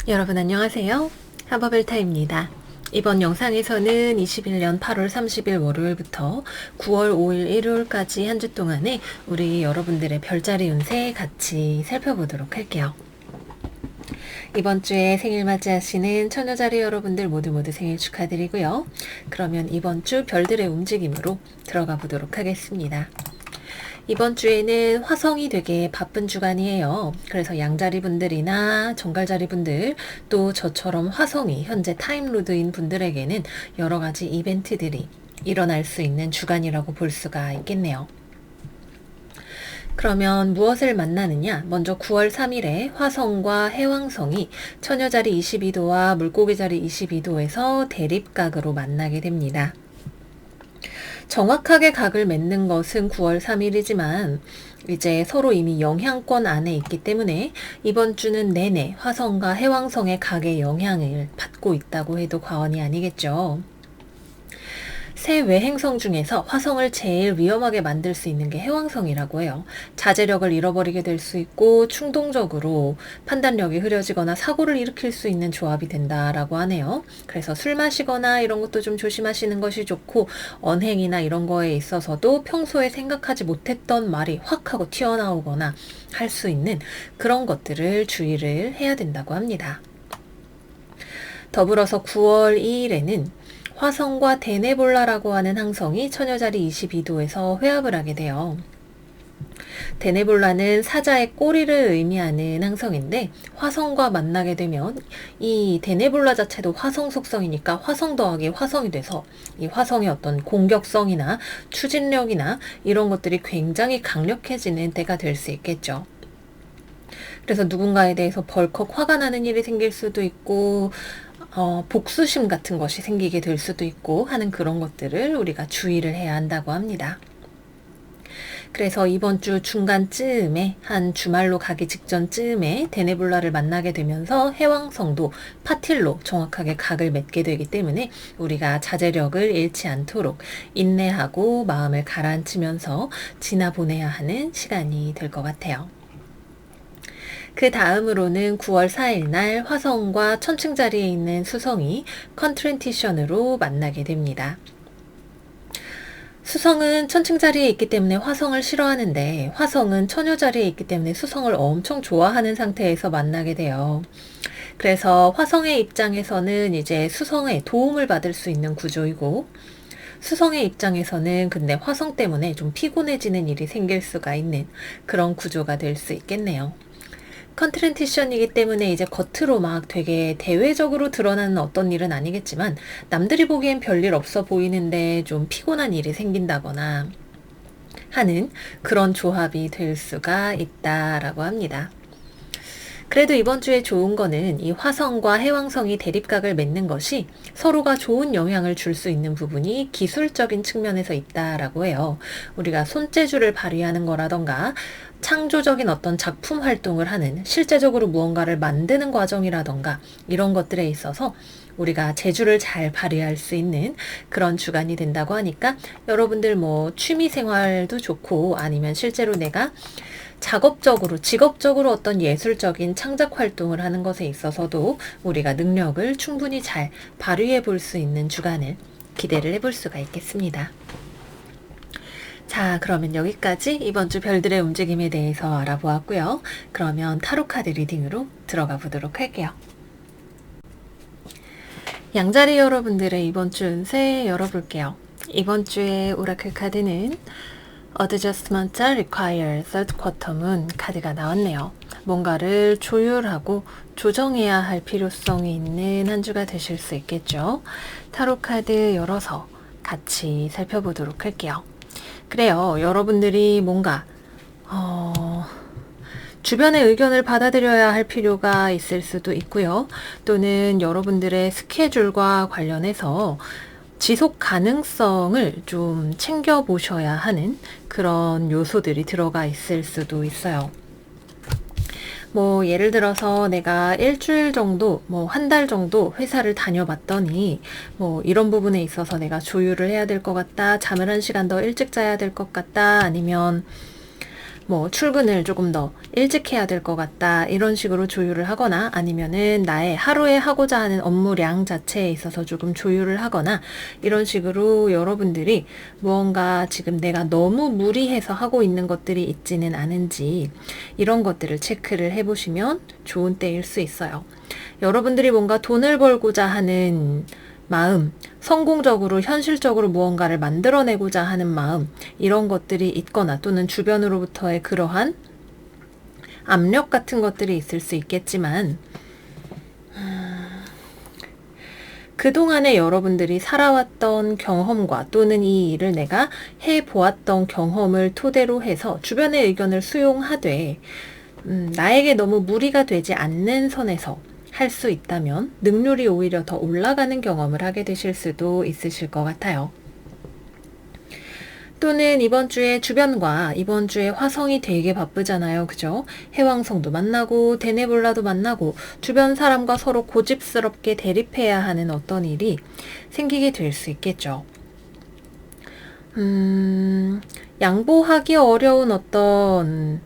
여러분 안녕하세요. 하버벨타입니다. 이번 영상에서는 21년 8월 30일 월요일부터 9월 5일 일요일까지 한 주 동안에 우리 여러분들의 별자리 운세 같이 살펴보도록 할게요. 이번 주에 생일 맞이하시는 처녀자리 여러분들 모두 생일 축하드리고요. 그러면 이번 주 별들의 움직임으로 들어가 보도록 하겠습니다. 이번 주에는 화성이 되게 바쁜 주간이에요. 그래서 양자리 분들이나 정갈자리 분들, 또 저처럼 화성이 현재 타임로드인 분들에게는 여러 가지 이벤트들이 일어날 수 있는 주간이라고 볼 수가 있겠네요. 그러면 무엇을 만나느냐? 먼저 9월 3일에 화성과 해왕성이 처녀자리 22도와 물고기자리 22도에서 대립각으로 만나게 됩니다. 정확하게 각을 맺는 것은 9월 3일이지만 이제 서로 이미 영향권 안에 있기 때문에 이번 주는 내내 화성과 해왕성의 각의 영향을 받고 있다고 해도 과언이 아니겠죠. 새 외행성 중에서 화성을 제일 위험하게 만들 수 있는 게 해왕성이라고 해요. 자제력을 잃어버리게 될 수 있고 충동적으로 판단력이 흐려지거나 사고를 일으킬 수 있는 조합이 된다라고 하네요. 그래서 술 마시거나 이런 것도 좀 조심하시는 것이 좋고, 언행이나 이런 거에 있어서도 평소에 생각하지 못했던 말이 확 하고 튀어나오거나 할 수 있는 그런 것들을 주의를 해야 된다고 합니다. 더불어서 9월 2일에는 화성과 데네볼라라고 하는 항성이 처녀자리 22도에서 회합을 하게 돼요. 데네볼라는 사자의 꼬리를 의미하는 항성인데, 화성과 만나게 되면 이 데네볼라 자체도 화성 속성이니까 화성 더하기 화성이 돼서 이 화성의 어떤 공격성이나 추진력이나 이런 것들이 굉장히 강력해지는 때가 될 수 있겠죠. 그래서 누군가에 대해서 벌컥 화가 나는 일이 생길 수도 있고, 복수심 같은 것이 생기게 될 수도 있고 하는 그런 것들을 우리가 주의를 해야 한다고 합니다. 그래서 이번 주 중간쯤에, 한 주말로 가기 직전쯤에 데네볼라를 만나게 되면서 해왕성도 파틸로 정확하게 각을 맺게 되기 때문에 우리가 자제력을 잃지 않도록 인내하고 마음을 가라앉히면서 지나보내야 하는 시간이 될 것 같아요. 그 다음으로는 9월 4일 날 화성과 천칭 자리에 있는 수성이 컨트렌티션으로 만나게 됩니다. 수성은 천칭 자리에 있기 때문에 화성을 싫어하는데, 화성은 처녀 자리에 있기 때문에 수성을 엄청 좋아하는 상태에서 만나게 돼요. 그래서 화성의 입장에서는 이제 수성의 도움을 받을 수 있는 구조이고, 수성의 입장에서는 근데 화성 때문에 좀 피곤해지는 일이 생길 수가 있는 그런 구조가 될 수 있겠네요. 컨트렌티션이기 때문에 이제 겉으로 막 되게 대외적으로 드러나는 어떤 일은 아니겠지만, 남들이 보기엔 별일 없어 보이는데 좀 피곤한 일이 생긴다거나 하는 그런 조합이 될 수가 있다라고 합니다. 그래도 이번 주에 좋은 거는 이 화성과 해왕성이 대립각을 맺는 것이 서로가 좋은 영향을 줄 수 있는 부분이 기술적인 측면에서 있다라고 해요. 우리가 손재주를 발휘하는 거라던가 창조적인 어떤 작품 활동을 하는, 실제적으로 무언가를 만드는 과정이라던가 이런 것들에 있어서 우리가 재주를 잘 발휘할 수 있는 그런 주간이 된다고 하니까, 여러분들 뭐 취미 생활도 좋고 아니면 실제로 내가 작업적으로, 직업적으로 어떤 예술적인 창작 활동을 하는 것에 있어서도 우리가 능력을 충분히 잘 발휘해 볼 수 있는 주간을 기대를 해볼 수가 있겠습니다. 자, 그러면 여기까지 이번 주 별들의 움직임에 대해서 알아보았고요. 그러면 타로카드 리딩으로 들어가 보도록 할게요. 양자리 여러분들의 이번 주 운세 열어볼게요. 이번 주의 오라클 카드는 Adjustment Require Third Quarter Moon 카드가 나왔네요. 뭔가를 조율하고 조정해야 할 필요성이 있는 한 주가 되실 수 있겠죠. 타로 카드 열어서 같이 살펴보도록 할게요. 그래요. 여러분들이 뭔가 주변의 의견을 받아들여야 할 필요가 있을 수도 있고요. 또는 여러분들의 스케줄과 관련해서 지속 가능성을 좀 챙겨보셔야 하는 그런 요소들이 들어가 있을 수도 있어요. 뭐 예를 들어서 내가 일주일 정도, 뭐 한 달 정도 회사를 다녀봤더니 뭐 이런 부분에 있어서 내가 조율을 해야 될 것 같다, 잠을 한 시간 더 일찍 자야 될 것 같다, 아니면 뭐 출근을 조금 더 일찍 해야 될 것 같다 이런 식으로 조율을 하거나 아니면은 나의 하루에 하고자 하는 업무량 자체에 있어서 조금 조율을 하거나 이런 식으로 여러분들이 무언가 지금 내가 너무 무리해서 하고 있는 것들이 있지는 않은지 이런 것들을 체크를 해보시면 좋은 때일 수 있어요. 여러분들이 뭔가 돈을 벌고자 하는 마음, 성공적으로 현실적으로 무언가를 만들어내고자 하는 마음 이런 것들이 있거나 또는 주변으로부터의 그러한 압력 같은 것들이 있을 수 있겠지만 그동안에 여러분들이 살아왔던 경험과 또는 이 일을 내가 해보았던 경험을 토대로 해서 주변의 의견을 수용하되 나에게 너무 무리가 되지 않는 선에서 할 수 있다면 능률이 오히려 더 올라가는 경험을 하게 되실 수도 있으실 것 같아요. 또는 이번 주에 주변과 이번 주에 화성이 되게 바쁘잖아요. 그죠? 해왕성도 만나고 데네볼라도 만나고 주변 사람과 서로 고집스럽게 대립해야 하는 어떤 일이 생기게 될 수 있겠죠. 양보하기 어려운 어떤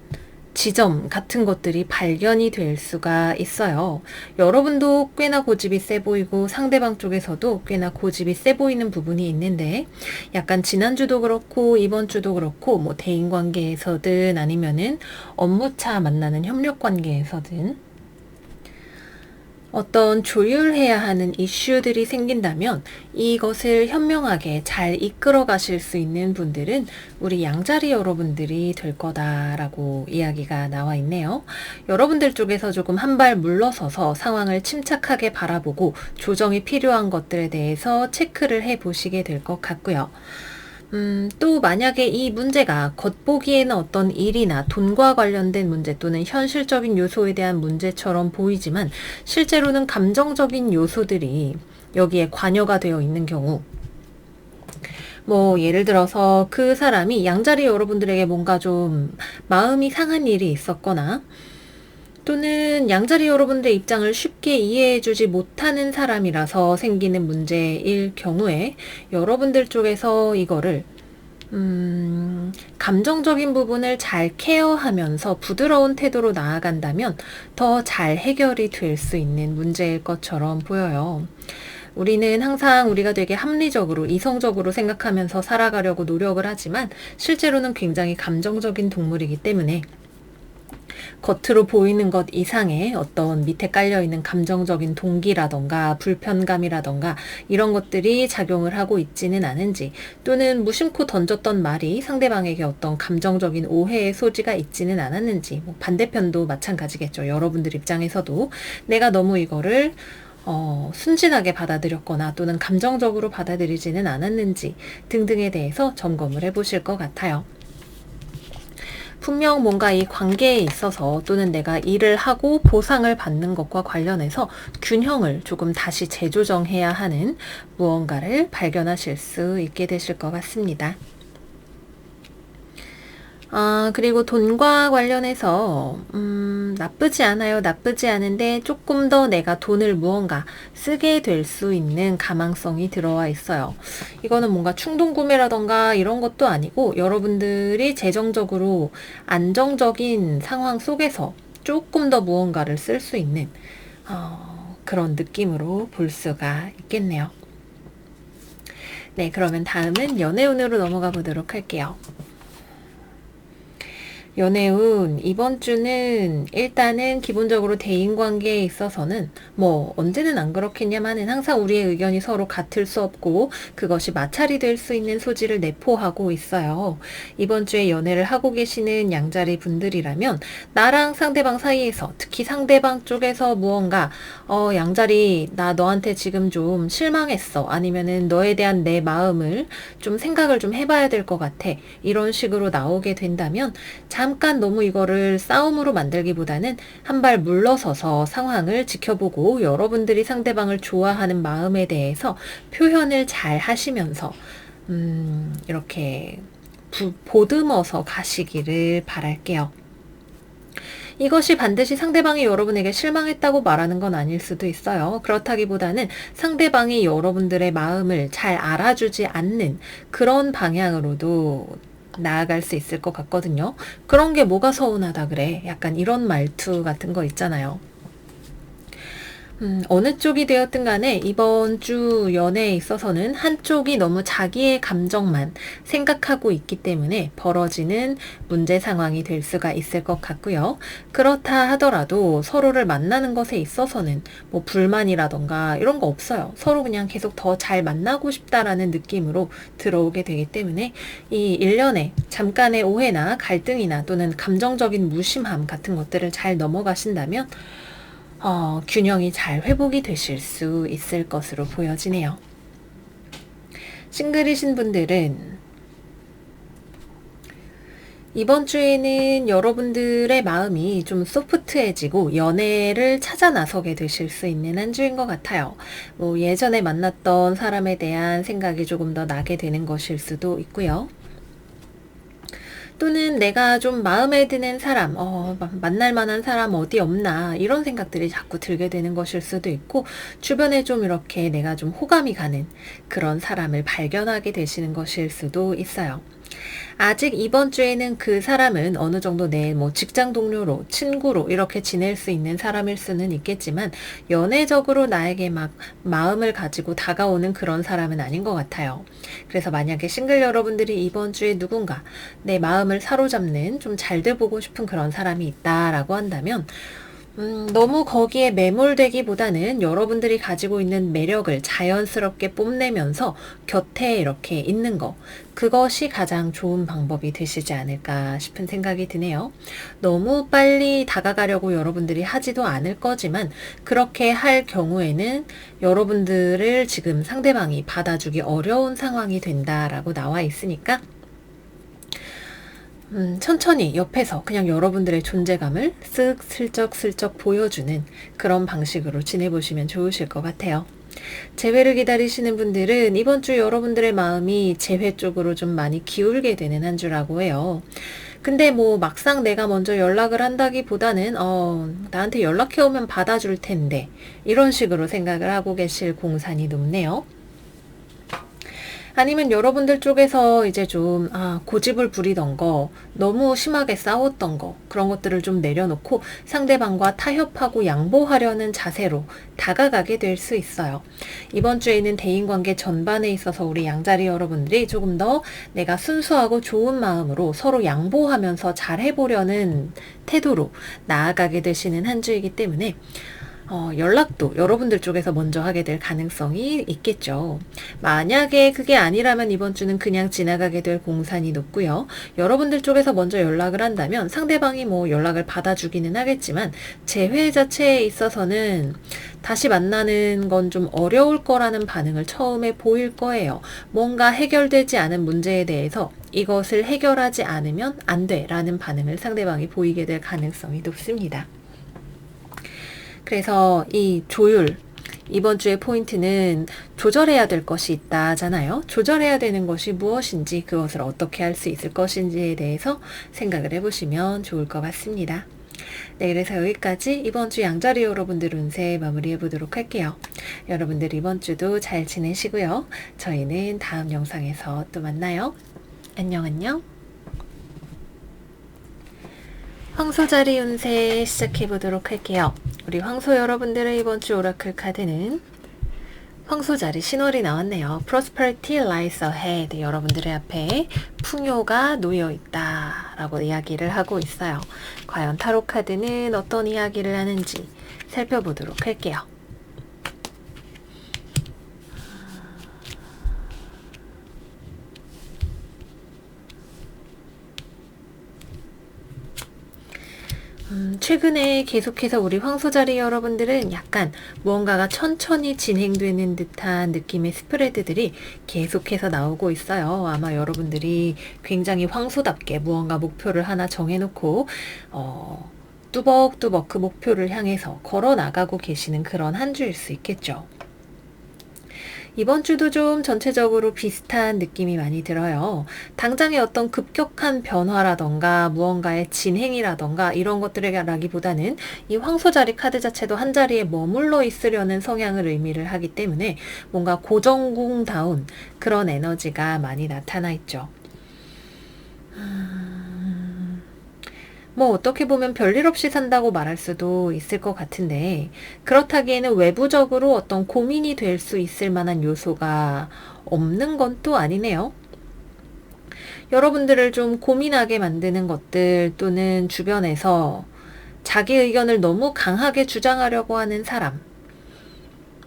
지점 같은 것들이 발견이 될 수가 있어요. 여러분도 꽤나 고집이 세 보이고 상대방 쪽에서도 꽤나 고집이 세 보이는 부분이 있는데 약간 지난주도 그렇고 이번 주도 그렇고 뭐 대인관계에서든 아니면은 업무차 만나는 협력관계에서든 어떤 조율해야 하는 이슈들이 생긴다면 이것을 현명하게 잘 이끌어 가실 수 있는 분들은 우리 양자리 여러분들이 될 거다라고 이야기가 나와 있네요. 여러분들 쪽에서 조금 한 발 물러서서 상황을 침착하게 바라보고 조정이 필요한 것들에 대해서 체크를 해 보시게 될 것 같고요. 또 만약에 이 문제가 겉보기에는 어떤 일이나 돈과 관련된 문제 또는 현실적인 요소에 대한 문제처럼 보이지만 실제로는 감정적인 요소들이 여기에 관여가 되어 있는 경우 뭐 예를 들어서 그 사람이 양자리 여러분들에게 뭔가 좀 마음이 상한 일이 있었거나 또는 양자리 여러분들의 입장을 쉽게 이해해주지 못하는 사람이라서 생기는 문제일 경우에 여러분들 쪽에서 이거를 감정적인 부분을 잘 케어하면서 부드러운 태도로 나아간다면 더 잘 해결이 될 수 있는 문제일 것처럼 보여요. 우리는 항상 우리가 되게 합리적으로 이성적으로 생각하면서 살아가려고 노력을 하지만 실제로는 굉장히 감정적인 동물이기 때문에 겉으로 보이는 것 이상의 어떤 밑에 깔려있는 감정적인 동기라던가 불편감이라던가 이런 것들이 작용을 하고 있지는 않은지 또는 무심코 던졌던 말이 상대방에게 어떤 감정적인 오해의 소지가 있지는 않았는지 뭐 반대편도 마찬가지겠죠. 여러분들 입장에서도 내가 너무 이거를 순진하게 받아들였거나 또는 감정적으로 받아들이지는 않았는지 등등에 대해서 점검을 해보실 것 같아요. 분명 뭔가 이 관계에 있어서 또는 내가 일을 하고 보상을 받는 것과 관련해서 균형을 조금 다시 재조정해야 하는 무언가를 발견하실 수 있게 되실 것 같습니다. 그리고 돈과 관련해서 나쁘지 않아요. 나쁘지 않은데 조금 더 내가 돈을 무언가 쓰게 될 수 있는 가망성이 들어와 있어요. 이거는 뭔가 충동 구매라던가 이런 것도 아니고 여러분들이 재정적으로 안정적인 상황 속에서 조금 더 무언가를 쓸 수 있는 그런 느낌으로 볼 수가 있겠네요. 네, 그러면 다음은 연애운으로 넘어가 보도록 할게요. 연애운 이번 주는 일단은 기본적으로 대인관계에 있어서는 뭐 언제는 안 그렇겠냐마는 항상 우리의 의견이 서로 같을 수 없고 그것이 마찰이 될 수 있는 소지를 내포하고 있어요. 이번 주에 연애를 하고 계시는 양자리 분들이라면 나랑 상대방 사이에서 특히 상대방 쪽에서 무언가 양자리 나 너한테 지금 좀 실망했어 아니면은 너에 대한 내 마음을 좀 생각을 좀 해봐야 될 것 같아 이런 식으로 나오게 된다면 잠깐 너무 이거를 싸움으로 만들기보다는 한 발 물러서서 상황을 지켜보고 여러분들이 상대방을 좋아하는 마음에 대해서 표현을 잘 하시면서 이렇게 보듬어서 가시기를 바랄게요. 이것이 반드시 상대방이 여러분에게 실망했다고 말하는 건 아닐 수도 있어요. 그렇다기보다는 상대방이 여러분들의 마음을 잘 알아주지 않는 그런 방향으로도 나아갈 수 있을 것 같거든요. 그런 게 뭐가 서운하다 그래. 약간 이런 말투 같은 거 있잖아요. 어느 쪽이 되었든 간에 이번 주 연애에 있어서는 한쪽이 너무 자기의 감정만 생각하고 있기 때문에 벌어지는 문제 상황이 될 수가 있을 것 같고요. 그렇다 하더라도 서로를 만나는 것에 있어서는 뭐 불만이라던가 이런 거 없어요. 서로 그냥 계속 더 잘 만나고 싶다라는 느낌으로 들어오게 되기 때문에 이 일련의 잠깐의 오해나 갈등이나 또는 감정적인 무심함 같은 것들을 잘 넘어가신다면 균형이 잘 회복이 되실 수 있을 것으로 보여지네요. 싱글이신 분들은 이번 주에는 여러분들의 마음이 좀 소프트해지고 연애를 찾아 나서게 되실 수 있는 한 주인 것 같아요. 뭐 예전에 만났던 사람에 대한 생각이 조금 더 나게 되는 것일 수도 있고요. 또는 내가 좀 마음에 드는 사람, 만날 만한 사람 어디 없나 이런 생각들이 자꾸 들게 되는 것일 수도 있고, 주변에 좀 이렇게 내가 좀 호감이 가는 그런 사람을 발견하게 되시는 것일 수도 있어요. 아직 이번 주에는 그 사람은 어느 정도 내 뭐 직장 동료로, 친구로 이렇게 지낼 수 있는 사람일 수는 있겠지만 연애적으로 나에게 막 마음을 가지고 다가오는 그런 사람은 아닌 것 같아요. 그래서 만약에 싱글 여러분들이 이번 주에 누군가 내 마음을 사로잡는 좀 잘 돼 보고 싶은 그런 사람이 있다라고 한다면 너무 거기에 매몰되기보다는 여러분들이 가지고 있는 매력을 자연스럽게 뽐내면서 곁에 이렇게 있는 거, 그것이 가장 좋은 방법이 되시지 않을까 싶은 생각이 드네요. 너무 빨리 다가가려고 여러분들이 하지도 않을 거지만 그렇게 할 경우에는 여러분들을 지금 상대방이 받아주기 어려운 상황이 된다라고 나와 있으니까 천천히 옆에서 그냥 여러분들의 존재감을 쓱 슬쩍슬쩍 보여주는 그런 방식으로 지내보시면 좋으실 것 같아요. 재회를 기다리시는 분들은 이번 주 여러분들의 마음이 재회 쪽으로 좀 많이 기울게 되는 한 주라고 해요. 근데 뭐 막상 내가 먼저 연락을 한다기보다는 나한테 연락해오면 받아줄 텐데 이런 식으로 생각을 하고 계실 공산이 높네요. 아니면 여러분들 쪽에서 이제 좀 고집을 부리던 거, 너무 심하게 싸웠던 거, 그런 것들을 좀 내려놓고 상대방과 타협하고 양보하려는 자세로 다가가게 될 수 있어요. 이번 주에는 대인관계 전반에 있어서 우리 양자리 여러분들이 조금 더 내가 순수하고 좋은 마음으로 서로 양보하면서 잘 해보려는 태도로 나아가게 되시는 한 주이기 때문에 연락도 여러분들 쪽에서 먼저 하게 될 가능성이 있겠죠. 만약에 그게 아니라면 이번 주는 그냥 지나가게 될 공산이 높고요. 여러분들 쪽에서 먼저 연락을 한다면 상대방이 뭐 연락을 받아주기는 하겠지만 재회 자체에 있어서는 다시 만나는 건 좀 어려울 거라는 반응을 처음에 보일 거예요. 뭔가 해결되지 않은 문제에 대해서 이것을 해결하지 않으면 안 돼 라는 반응을 상대방이 보이게 될 가능성이 높습니다. 그래서 이 조율, 이번 주의 포인트는 조절해야 될 것이 있다잖아요. 조절해야 되는 것이 무엇인지, 그것을 어떻게 할 수 있을 것인지에 대해서 생각을 해보시면 좋을 것 같습니다. 네, 그래서 여기까지 이번 주 양자리 여러분들 운세 마무리해 보도록 할게요. 여러분들 이번 주도 잘 지내시고요. 저희는 다음 영상에서 또 만나요. 안녕 안녕. 황소자리 운세 시작해 보도록 할게요. 우리 황소 여러분들의 이번 주 오라클 카드는 황소자리 신월이 나왔네요. Prosperity lies ahead. 여러분들의 앞에 풍요가 놓여 있다 라고 이야기를 하고 있어요. 과연 타로 카드는 어떤 이야기를 하는지 살펴보도록 할게요. 최근에 계속해서 우리 황소자리 여러분들은 약간 무언가가 천천히 진행되는 듯한 느낌의 스프레드들이 계속해서 나오고 있어요. 아마 여러분들이 굉장히 황소답게 무언가 목표를 하나 정해놓고 뚜벅뚜벅 그 목표를 향해서 걸어 나가고 계시는 그런 한 주일 수 있겠죠. 이번 주도 좀 전체적으로 비슷한 느낌이 많이 들어요. 당장의 어떤 급격한 변화라던가 무언가의 진행이라던가 이런 것들이라기보다는 이 황소자리 카드 자체도 한 자리에 머물러 있으려는 성향을 의미를 하기 때문에 뭔가 고정궁다운 그런 에너지가 많이 나타나 있죠. 뭐 어떻게 보면 별일 없이 산다고 말할 수도 있을 것 같은데, 그렇다기에는 외부적으로 어떤 고민이 될 수 있을 만한 요소가 없는 건 또 아니네요. 여러분들을 좀 고민하게 만드는 것들, 또는 주변에서 자기 의견을 너무 강하게 주장하려고 하는 사람,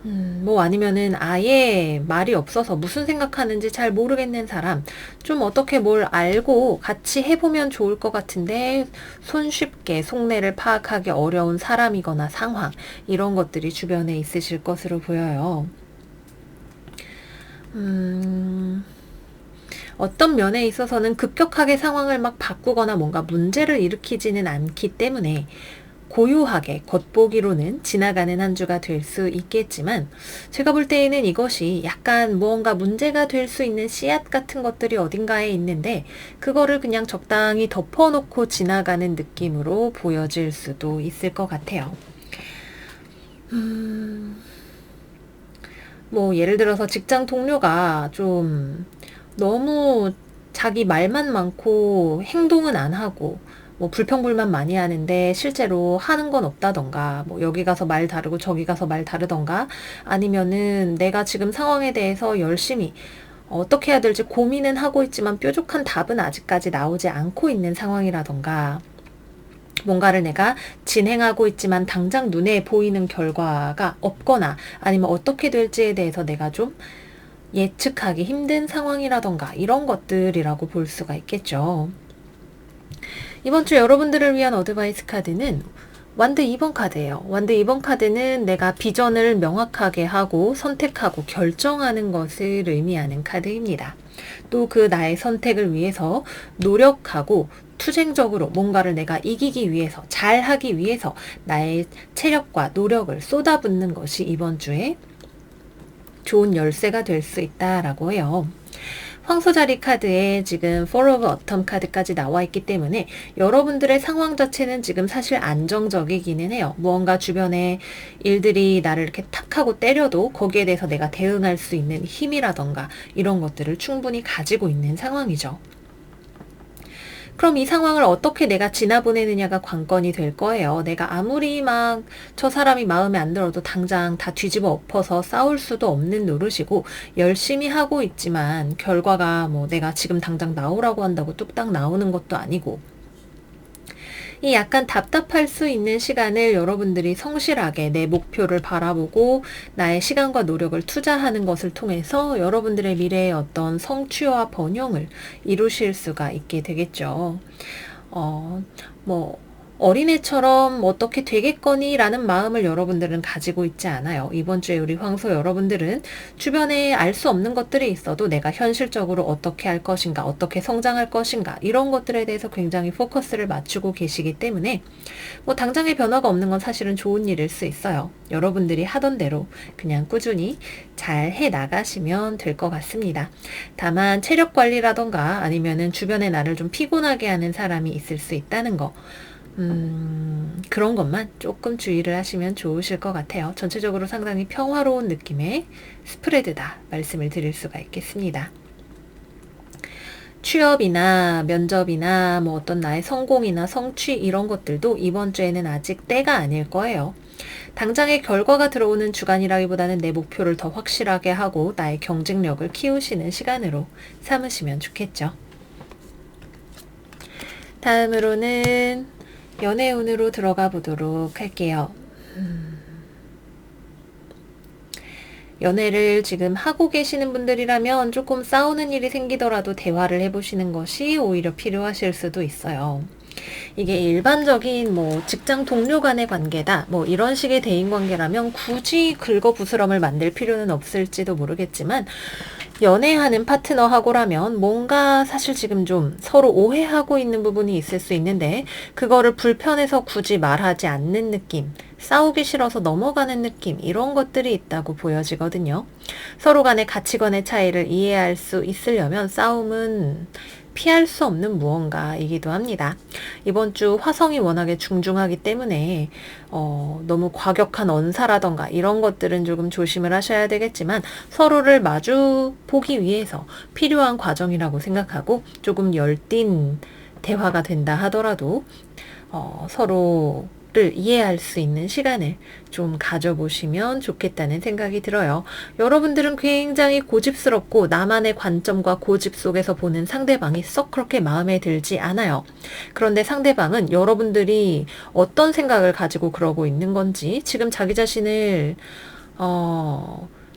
뭐 아니면은 아예 말이 없어서 무슨 생각하는지 잘 모르겠는 사람, 좀 어떻게 뭘 알고 같이 해보면 좋을 것 같은데 손쉽게 속내를 파악하기 어려운 사람이거나 상황, 이런 것들이 주변에 있으실 것으로 보여요. 어떤 면에 있어서는 급격하게 상황을 막 바꾸거나 뭔가 문제를 일으키지는 않기 때문에 고요하게 겉보기로는 지나가는 한 주가 될 수 있겠지만, 제가 볼 때에는 이것이 약간 무언가 문제가 될 수 있는 씨앗 같은 것들이 어딘가에 있는데, 그거를 그냥 적당히 덮어놓고 지나가는 느낌으로 보여질 수도 있을 것 같아요. 뭐 예를 들어서 직장 동료가 좀 너무 자기 말만 많고 행동은 안 하고, 뭐 불평불만 많이 하는데 실제로 하는 건 없다던가, 뭐 여기 가서 말 다르고 저기 가서 말 다르던가, 아니면은 내가 지금 상황에 대해서 열심히 어떻게 해야 될지 고민은 하고 있지만 뾰족한 답은 아직까지 나오지 않고 있는 상황이라던가, 뭔가를 내가 진행하고 있지만 당장 눈에 보이는 결과가 없거나, 아니면 어떻게 될지에 대해서 내가 좀 예측하기 힘든 상황이라던가, 이런 것들이라고 볼 수가 있겠죠. 이번 주 여러분들을 위한 어드바이스 카드는 완드 2번 카드예요. 완드 2번 카드는 내가 비전을 명확하게 하고 선택하고 결정하는 것을 의미하는 카드입니다. 또 그 나의 선택을 위해서 노력하고 투쟁적으로 뭔가를 내가 이기기 위해서, 잘하기 위해서 나의 체력과 노력을 쏟아붓는 것이 이번 주에 좋은 열쇠가 될 수 있다라고 해요. 황소자리 카드에 지금 Four of Autumn 카드까지 나와 있기 때문에 여러분들의 상황 자체는 지금 사실 안정적이기는 해요. 무언가 주변에 일들이 나를 이렇게 탁 하고 때려도 거기에 대해서 내가 대응할 수 있는 힘이라던가, 이런 것들을 충분히 가지고 있는 상황이죠. 그럼 이 상황을 어떻게 내가 지나보내느냐가 관건이 될 거예요. 내가 아무리 막 저 사람이 마음에 안 들어도 당장 다 뒤집어 엎어서 싸울 수도 없는 노릇이고, 열심히 하고 있지만 결과가 뭐 내가 지금 당장 나오라고 한다고 뚝딱 나오는 것도 아니고, 이 약간 답답할 수 있는 시간을 여러분들이 성실하게 내 목표를 바라보고 나의 시간과 노력을 투자하는 것을 통해서 여러분들의 미래의 어떤 성취와 번영을 이루실 수가 있게 되겠죠. 뭐 어린애처럼 어떻게 되겠거니 라는 마음을 여러분들은 가지고 있지 않아요. 이번 주에 우리 황소 여러분들은 주변에 알 수 없는 것들이 있어도 내가 현실적으로 어떻게 할 것인가, 어떻게 성장할 것인가, 이런 것들에 대해서 굉장히 포커스를 맞추고 계시기 때문에 뭐 당장의 변화가 없는 건 사실은 좋은 일일 수 있어요. 여러분들이 하던 대로 그냥 꾸준히 잘 해 나가시면 될 것 같습니다. 다만 체력 관리라던가 아니면은 주변에 나를 좀 피곤하게 하는 사람이 있을 수 있다는 거, 그런 것만 조금 주의를 하시면 좋으실 것 같아요. 전체적으로 상당히 평화로운 느낌의 스프레드다 말씀을 드릴 수가 있겠습니다. 취업이나 면접이나 뭐 어떤 나의 성공이나 성취, 이런 것들도 이번 주에는 아직 때가 아닐 거예요. 당장의 결과가 들어오는 주간이라기보다는 내 목표를 더 확실하게 하고 나의 경쟁력을 키우시는 시간으로 삼으시면 좋겠죠. 다음으로는 연애운으로 들어가 보도록 할게요. 연애를 지금 하고 계시는 분들이라면 조금 싸우는 일이 생기더라도 대화를 해보시는 것이 오히려 필요하실 수도 있어요. 이게 일반적인 뭐 직장 동료 간의 관계다, 뭐 이런 식의 대인 관계라면 굳이 긁어부스럼을 만들 필요는 없을지도 모르겠지만, 연애하는 파트너하고라면 뭔가 사실 지금 좀 서로 오해하고 있는 부분이 있을 수 있는데, 그거를 불편해서 굳이 말하지 않는 느낌, 싸우기 싫어서 넘어가는 느낌, 이런 것들이 있다고 보여지거든요. 서로 간의 가치관의 차이를 이해할 수 있으려면 싸움은 피할 수 없는 무언가이기도 합니다. 이번 주 화성이 워낙에 중중하기 때문에 너무 과격한 언사라던가 이런 것들은 조금 조심을 하셔야 되겠지만 서로를 마주 보기 위해서 필요한 과정이라고 생각하고 조금 열띤 대화가 된다 하더라도 서로를 이해할 수 있는 시간을 좀 가져보시면 좋겠다는 생각이 들어요. 여러분들은 굉장히 고집스럽고 나만의 관점과 고집 속에서 보는 상대방이 썩 그렇게 마음에 들지 않아요. 그런데 상대방은 여러분들이 어떤 생각을 가지고 그러고 있는 건지, 지금 자기 자신을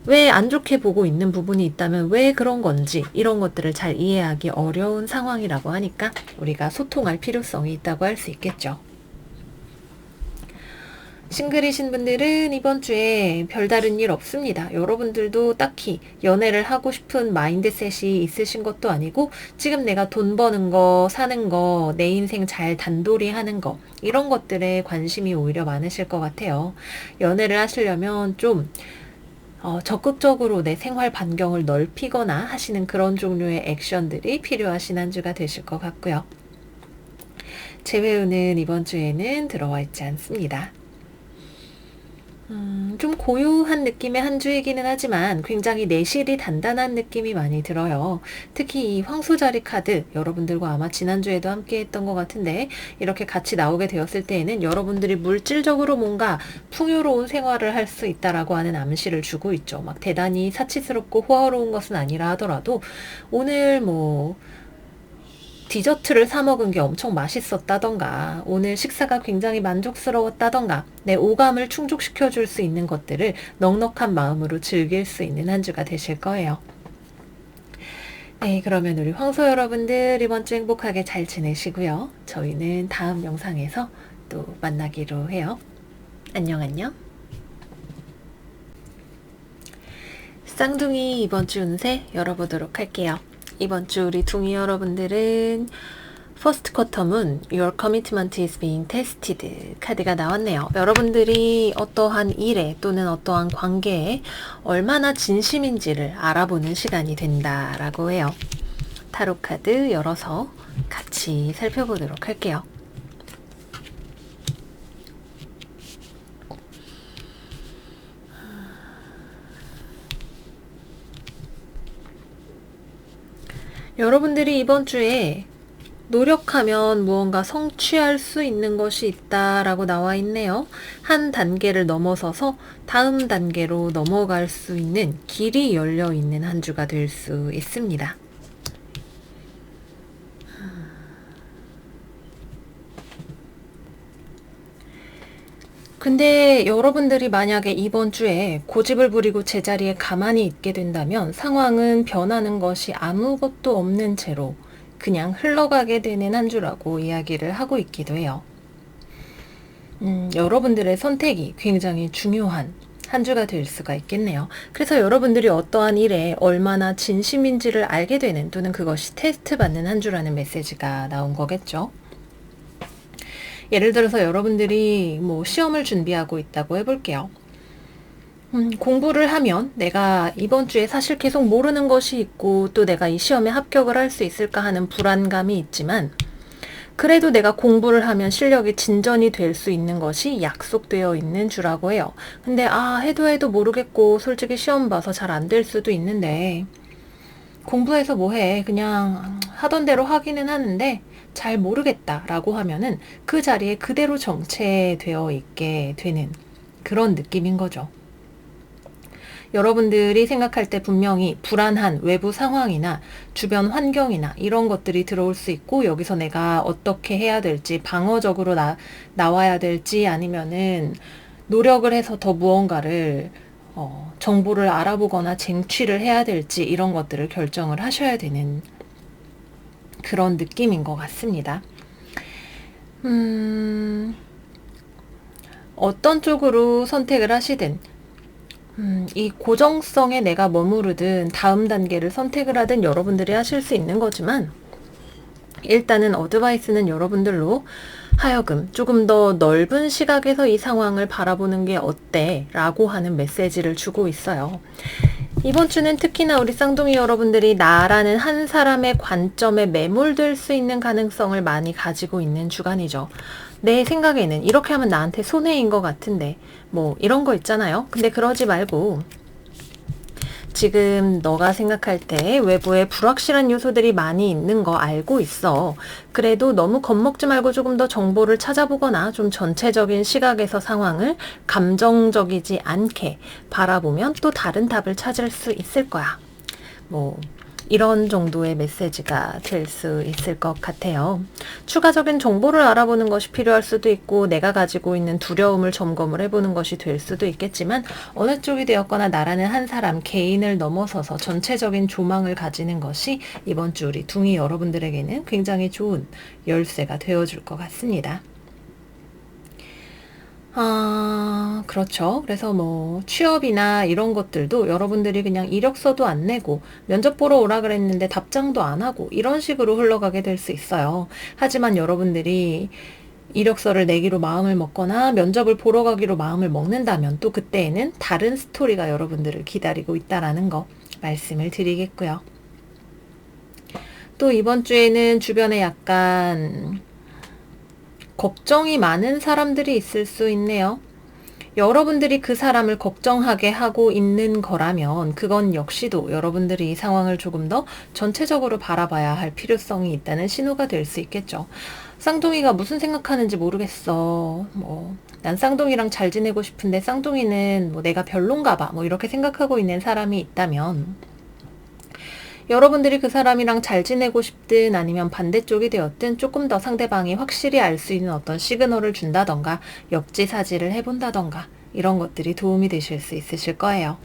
왜 안 좋게 보고 있는 부분이 있다면 왜 그런 건지, 이런 것들을 잘 이해하기 어려운 상황이라고 하니까 우리가 소통할 필요성이 있다고 할 수 있겠죠. 싱글이신 분들은 이번 주에 별다른 일 없습니다. 여러분들도 딱히 연애를 하고 싶은 마인드셋이 있으신 것도 아니고, 지금 내가 돈 버는 거, 사는 거, 내 인생 잘 단돌이 하는 거, 이런 것들에 관심이 오히려 많으실 것 같아요. 연애를 하시려면 좀 적극적으로 내 생활 반경을 넓히거나 하시는 그런 종류의 액션들이 필요하신 한 주가 되실 것 같고요. 재회운은 이번 주에는 들어와 있지 않습니다. 좀 고요한 느낌의 한 주이기는 하지만 굉장히 내실이 단단한 느낌이 많이 들어요. 특히 이 황소자리 카드, 여러분들과 아마 지난주에도 함께 했던 것 같은데 이렇게 같이 나오게 되었을 때에는 여러분들이 물질적으로 뭔가 풍요로운 생활을 할 수 있다라고 하는 암시를 주고 있죠. 막 대단히 사치스럽고 호화로운 것은 아니라 하더라도 오늘 디저트를 사 먹은 게 엄청 맛있었다던가, 오늘 식사가 굉장히 만족스러웠다던가, 내 오감을 충족시켜 줄 수 있는 것들을 넉넉한 마음으로 즐길 수 있는 한 주가 되실 거예요. 네, 그러면 우리 황소 여러분들 이번 주 행복하게 잘 지내시고요. 저희는 다음 영상에서 또 만나기로 해요. 안녕 안녕. 쌍둥이 이번 주 운세 열어보도록 할게요. 이번 주 우리 둥이 여러분들은 First Quarter문 Your Commitment is being tested 카드가 나왔네요. 여러분들이 어떠한 일에 또는 어떠한 관계에 얼마나 진심인지를 알아보는 시간이 된다라고 해요. 타로 카드 열어서 같이 살펴보도록 할게요. 여러분들이 이번 주에 노력하면 무언가 성취할 수 있는 것이 있다라고 나와 있네요. 한 단계를 넘어서서 다음 단계로 넘어갈 수 있는 길이 열려 있는 한 주가 될 수 있습니다. 근데 여러분들이 만약에 이번 주에 고집을 부리고 제자리에 가만히 있게 된다면 상황은 변하는 것이 아무것도 없는 채로 그냥 흘러가게 되는 한 주라고 이야기를 하고 있기도 해요. 여러분들의 선택이 굉장히 중요한 한 주가 될 수가 있겠네요. 그래서 여러분들이 어떠한 일에 얼마나 진심인지를 알게 되는, 또는 그것이 테스트 받는 한 주라는 메시지가 나온 거겠죠. 예를 들어서 여러분들이 시험을 준비하고 있다고 해볼게요. 공부를 하면 내가 이번 주에 사실 계속 모르는 것이 있고 또 내가 이 시험에 합격을 할 수 있을까 하는 불안감이 있지만, 그래도 내가 공부를 하면 실력이 진전이 될 수 있는 것이 약속되어 있는 주라고 해요. 근데 해도 모르겠고 솔직히 시험 봐서 잘 안 될 수도 있는데 공부해서 뭐해, 그냥 하던 대로 하기는 하는데 잘 모르겠다 라고 하면은 그 자리에 그대로 정체되어 있게 되는 그런 느낌인 거죠. 여러분들이 생각할 때 분명히 불안한 외부 상황이나 주변 환경이나 이런 것들이 들어올 수 있고, 여기서 내가 어떻게 해야 될지, 방어적으로 나와야 될지, 아니면은 노력을 해서 더 무언가를 정보를 알아보거나 쟁취를 해야 될지, 이런 것들을 결정을 하셔야 되는 그런 느낌인 것 같습니다. 어떤 쪽으로 선택을 하시든 이 고정성에 내가 머무르든 다음 단계를 선택을 하든 여러분들이 하실 수 있는 거지만, 일단은 어드바이스는 여러분들로 하여금 조금 더 넓은 시각에서 이 상황을 바라보는 게 어때? 라고 하는 메시지를 주고 있어요. 이번 주는 특히나 우리 쌍둥이 여러분들이 나라는 한 사람의 관점에 매몰될 수 있는 가능성을 많이 가지고 있는 주간이죠. 내 생각에는 이렇게 하면 나한테 손해인 것 같은데 뭐 이런 거 있잖아요. 근데 그러지 말고 지금 너가 생각할 때 외부에 불확실한 요소들이 많이 있는 거 알고 있어. 그래도 너무 겁먹지 말고 조금 더 정보를 찾아보거나 좀 전체적인 시각에서 상황을 감정적이지 않게 바라보면 또 다른 답을 찾을 수 있을 거야. 뭐 이런 정도의 메시지가 될 수 있을 것 같아요. 추가적인 정보를 알아보는 것이 필요할 수도 있고 내가 가지고 있는 두려움을 점검을 해보는 것이 될 수도 있겠지만 어느 쪽이 되었거나 나라는 한 사람 개인을 넘어서서 전체적인 조망을 가지는 것이 이번 주 우리 둥이 여러분들에게는 굉장히 좋은 열쇠가 되어줄 것 같습니다. 그렇죠. 그래서 뭐 취업이나 이런 것들도 여러분들이 그냥 이력서도 안 내고 면접 보러 오라 그랬는데 답장도 안 하고 이런 식으로 흘러가게 될 수 있어요. 하지만 여러분들이 이력서를 내기로 마음을 먹거나 면접을 보러 가기로 마음을 먹는다면 또 그때에는 다른 스토리가 여러분들을 기다리고 있다라는 거 말씀을 드리겠고요. 또 이번 주에는 주변에 약간 걱정이 많은 사람들이 있을 수 있네요. 여러분들이 그 사람을 걱정하게 하고 있는 거라면 그건 역시도 여러분들이 이 상황을 조금 더 전체적으로 바라봐야 할 필요성이 있다는 신호가 될 수 있겠죠. 쌍둥이가 무슨 생각하는지 모르겠어. 난 쌍둥이랑 잘 지내고 싶은데 쌍둥이는 내가 별론가 봐. 이렇게 생각하고 있는 사람이 있다면 여러분들이 그 사람이랑 잘 지내고 싶든 아니면 반대쪽이 되었든 조금 더 상대방이 확실히 알 수 있는 어떤 시그널을 준다던가 역지사지를 해본다던가 이런 것들이 도움이 되실 수 있으실 거예요.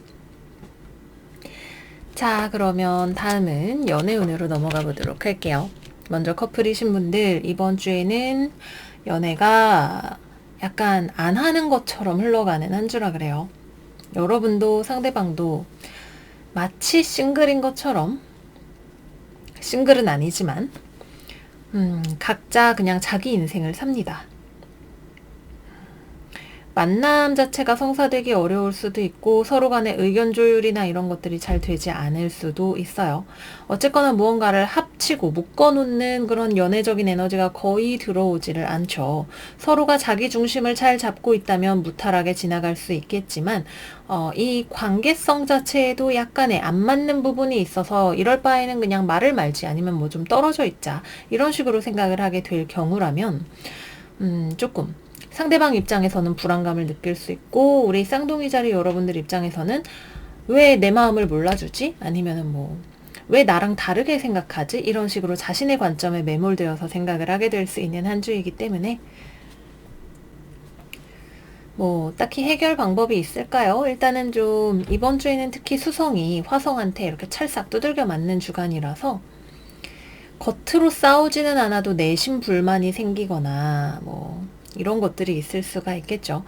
자, 그러면 다음은 연애운으로 넘어가 보도록 할게요. 먼저 커플이신 분들 이번 주에는 연애가 약간 안 하는 것처럼 흘러가는 한 주라 그래요. 여러분도 상대방도 마치 싱글인 것처럼 싱글은 아니지만 각자 그냥 자기 인생을 삽니다. 만남 자체가 성사되기 어려울 수도 있고 서로 간의 의견 조율이나 이런 것들이 잘 되지 않을 수도 있어요. 어쨌거나 무언가를 합치고 묶어놓는 그런 연애적인 에너지가 거의 들어오지를 않죠. 서로가 자기 중심을 잘 잡고 있다면 무탈하게 지나갈 수 있겠지만 이 관계성 자체에도 약간의 안 맞는 부분이 있어서 이럴 바에는 그냥 말을 말지 아니면 뭐 좀 떨어져 있자 이런 식으로 생각을 하게 될 경우라면 조금 상대방 입장에서는 불안감을 느낄 수 있고 우리 쌍둥이 자리 여러분들 입장에서는 왜 내 마음을 몰라주지? 아니면은 왜 나랑 다르게 생각하지? 이런 식으로 자신의 관점에 매몰되어서 생각을 하게 될 수 있는 한 주이기 때문에 딱히 해결 방법이 있을까요? 일단은 좀 이번 주에는 특히 수성이 화성한테 이렇게 찰싹 두들겨 맞는 주간이라서 겉으로 싸우지는 않아도 내심 불만이 생기거나 이런 것들이 있을 수가 있겠죠.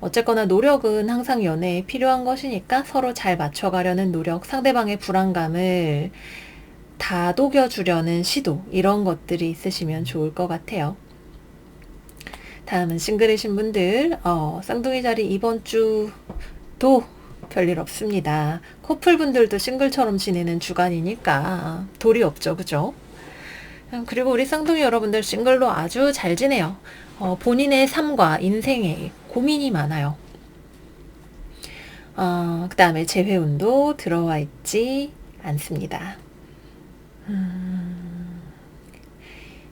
어쨌거나 노력은 항상 연애에 필요한 것이니까 서로 잘 맞춰가려는 노력, 상대방의 불안감을 다독여주려는 시도 이런 것들이 있으시면 좋을 것 같아요. 다음은 싱글이신 분들 쌍둥이 자리 이번 주도 별일 없습니다. 커플분들도 싱글처럼 지내는 주간이니까 돌이 없죠. 그죠? 그리고 우리 쌍둥이 여러분들 싱글로 아주 잘 지내요. 본인의 삶과 인생에 고민이 많아요. 그 다음에 재회운도 들어와 있지 않습니다.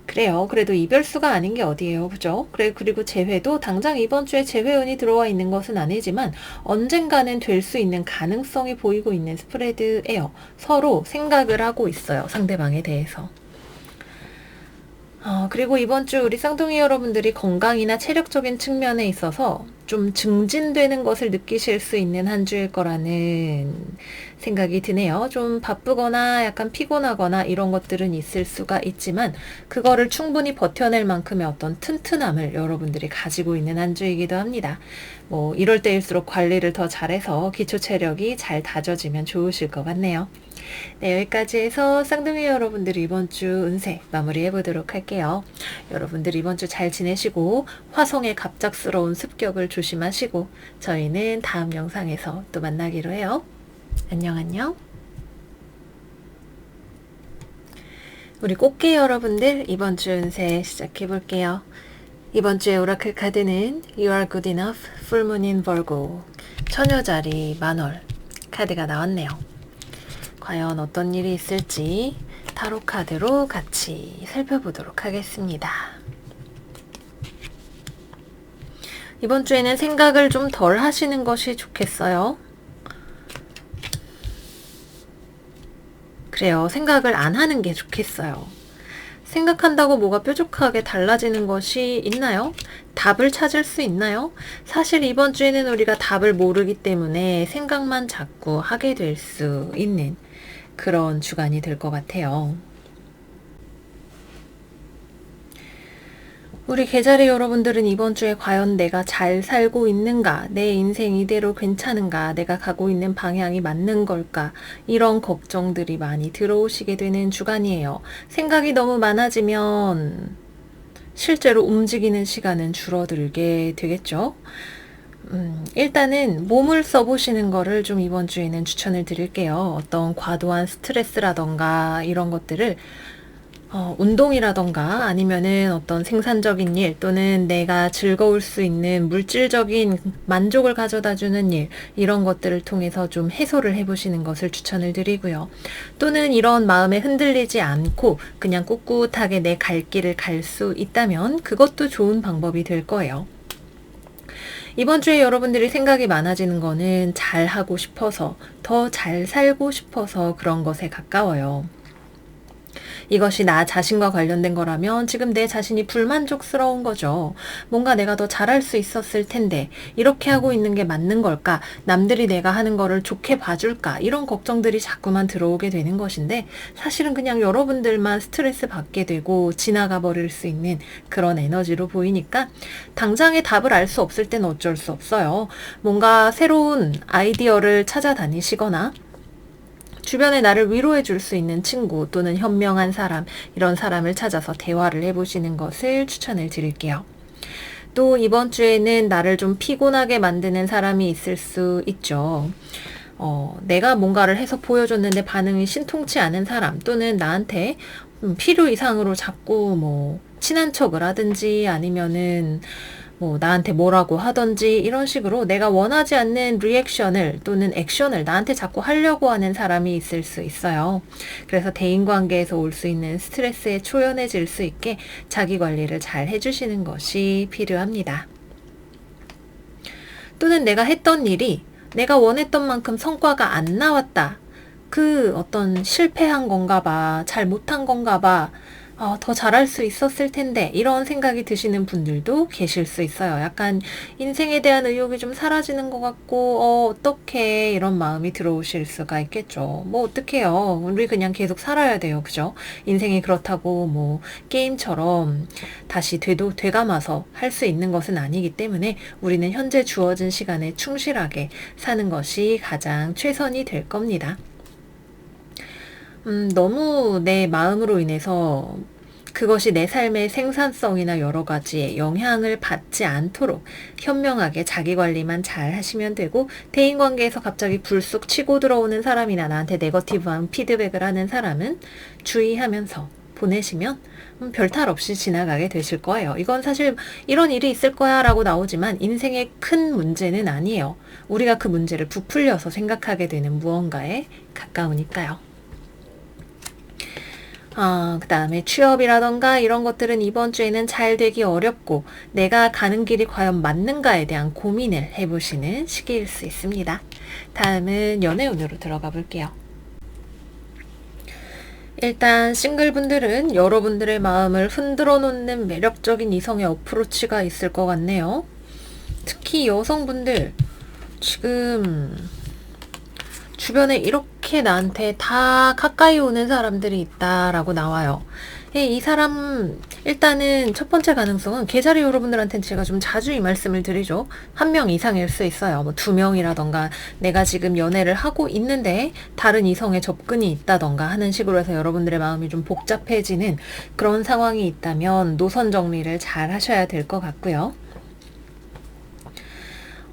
그래요. 그래도 이별수가 아닌 게 어디예요. 그죠? 그리고 재회도 당장 이번 주에 재회운이 들어와 있는 것은 아니지만 언젠가는 될 수 있는 가능성이 보이고 있는 스프레드예요. 서로 생각을 하고 있어요. 상대방에 대해서. 그리고 이번 주 우리 쌍둥이 여러분들이 건강이나 체력적인 측면에 있어서 좀 증진되는 것을 느끼실 수 있는 한 주일 거라는 생각이 드네요. 좀 바쁘거나 약간 피곤하거나 이런 것들은 있을 수가 있지만 그거를 충분히 버텨낼 만큼의 어떤 튼튼함을 여러분들이 가지고 있는 한 주이기도 합니다. 이럴 때일수록 관리를 더 잘해서 기초 체력이 잘 다져지면 좋으실 것 같네요. 네, 여기까지 해서 쌍둥이 여러분들 이번 주 운세 마무리해 보도록 할게요. 여러분들 이번 주 잘 지내시고 화성의 갑작스러운 습격을 조심하시고 저희는 다음 영상에서 또 만나기로 해요. 안녕. 우리 꽃게 여러분들, 이번 주 운세 시작해 볼게요. 이번 주의 오라클 카드는 You are good enough, Full Moon in Virgo, 처녀자리 만월 카드가 나왔네요. 과연 어떤 일이 있을지 타로 카드로 같이 살펴보도록 하겠습니다. 이번 주에는 생각을 좀 덜 하시는 것이 좋겠어요. 그래요. 생각을 안 하는 게 좋겠어요. 생각한다고 뭐가 뾰족하게 달라지는 것이 있나요? 답을 찾을 수 있나요? 사실 이번 주에는 우리가 답을 모르기 때문에 생각만 자꾸 하게 될 수 있는 그런 주간이 될 것 같아요. 우리 계자리 여러분들은 이번 주에 과연 내가 잘 살고 있는가, 내 인생 이대로 괜찮은가, 내가 가고 있는 방향이 맞는 걸까, 이런 걱정들이 많이 들어오시게 되는 주간이에요. 생각이 너무 많아지면 실제로 움직이는 시간은 줄어들게 되겠죠. 일단은 몸을 써보시는 거를 좀 이번 주에는 추천을 드릴게요. 어떤 과도한 스트레스라던가 이런 것들을 운동이라던가 아니면은 어떤 생산적인 일 또는 내가 즐거울 수 있는 물질적인 만족을 가져다 주는 일, 이런 것들을 통해서 좀 해소를 해보시는 것을 추천을 드리고요. 또는 이런 마음에 흔들리지 않고 그냥 꿋꿋하게 내 갈 길을 갈 수 있다면 그것도 좋은 방법이 될 거예요. 이번 주에 여러분들이 생각이 많아지는 거는 잘 하고 싶어서, 더 잘 살고 싶어서 그런 것에 가까워요. 이것이 나 자신과 관련된 거라면 지금 내 자신이 불만족스러운 거죠. 뭔가 내가 더 잘할 수 있었을 텐데 이렇게 하고 있는 게 맞는 걸까? 남들이 내가 하는 거를 좋게 봐줄까? 이런 걱정들이 자꾸만 들어오게 되는 것인데, 사실은 그냥 여러분들만 스트레스 받게 되고 지나가 버릴 수 있는 그런 에너지로 보이니까 당장의 답을 알 수 없을 때는 어쩔 수 없어요. 뭔가 새로운 아이디어를 찾아다니시거나 주변에 나를 위로해 줄 수 있는 친구 또는 현명한 사람, 이런 사람을 찾아서 대화를 해보시는 것을 추천을 드릴게요. 또 이번 주에는 나를 좀 피곤하게 만드는 사람이 있을 수 있죠. 내가 뭔가를 해서 보여줬는데 반응이 신통치 않은 사람, 또는 나한테 필요 이상으로 자꾸 뭐 친한 척을 하든지 아니면은 뭐 나한테 뭐라고 하던지 이런 식으로 내가 원하지 않는 리액션을 또는 액션을 나한테 자꾸 하려고 하는 사람이 있을 수 있어요. 그래서 대인관계에서 올 수 있는 스트레스에 초연해질 수 있게 자기 관리를 잘 해주시는 것이 필요합니다. 또는 내가 했던 일이 내가 원했던 만큼 성과가 안 나왔다. 그 어떤 실패한 건가 봐, 잘 못한 건가 봐, 더 잘할 수 있었을 텐데, 이런 생각이 드시는 분들도 계실 수 있어요. 약간 인생에 대한 의욕이 좀 사라지는 것 같고 어떡해, 이런 마음이 들어오실 수가 있겠죠. 뭐 어떡해요, 우리 그냥 계속 살아야 돼요, 그죠? 인생이 그렇다고 뭐 게임처럼 다시 되감아서 할 수 있는 것은 아니기 때문에 우리는 현재 주어진 시간에 충실하게 사는 것이 가장 최선이 될 겁니다. 너무 내 마음으로 인해서 그것이 내 삶의 생산성이나 여러 가지에 영향을 받지 않도록 현명하게 자기 관리만 잘 하시면 되고, 대인관계에서 갑자기 불쑥 치고 들어오는 사람이나 나한테 네거티브한 피드백을 하는 사람은 주의하면서 보내시면 별탈 없이 지나가게 되실 거예요. 이건 사실 이런 일이 있을 거야 라고 나오지만 인생의 큰 문제는 아니에요. 우리가 그 문제를 부풀려서 생각하게 되는 무언가에 가까우니까요. 그 다음에 취업이라던가 이런 것들은 이번 주에는 잘 되기 어렵고 내가 가는 길이 과연 맞는가에 대한 고민을 해보시는 시기일 수 있습니다. 다음은 연애운으로 들어가 볼게요. 일단 싱글분들은 여러분들의 마음을 흔들어 놓는 매력적인 이성의 어프로치가 있을 것 같네요. 특히 여성분들, 지금 주변에 이렇게 나한테 다 가까이 오는 사람들이 있다라고 나와요. 이 사람, 일단은 첫 번째 가능성은 계자리 여러분들한테는 제가 좀 자주 이 말씀을 드리죠. 한 명 이상일 수 있어요. 뭐 2명이라던가 내가 지금 연애를 하고 있는데 다른 이성의 접근이 있다던가 하는 식으로 해서 여러분들의 마음이 좀 복잡해지는 그런 상황이 있다면 노선 정리를 잘 하셔야 될 것 같고요.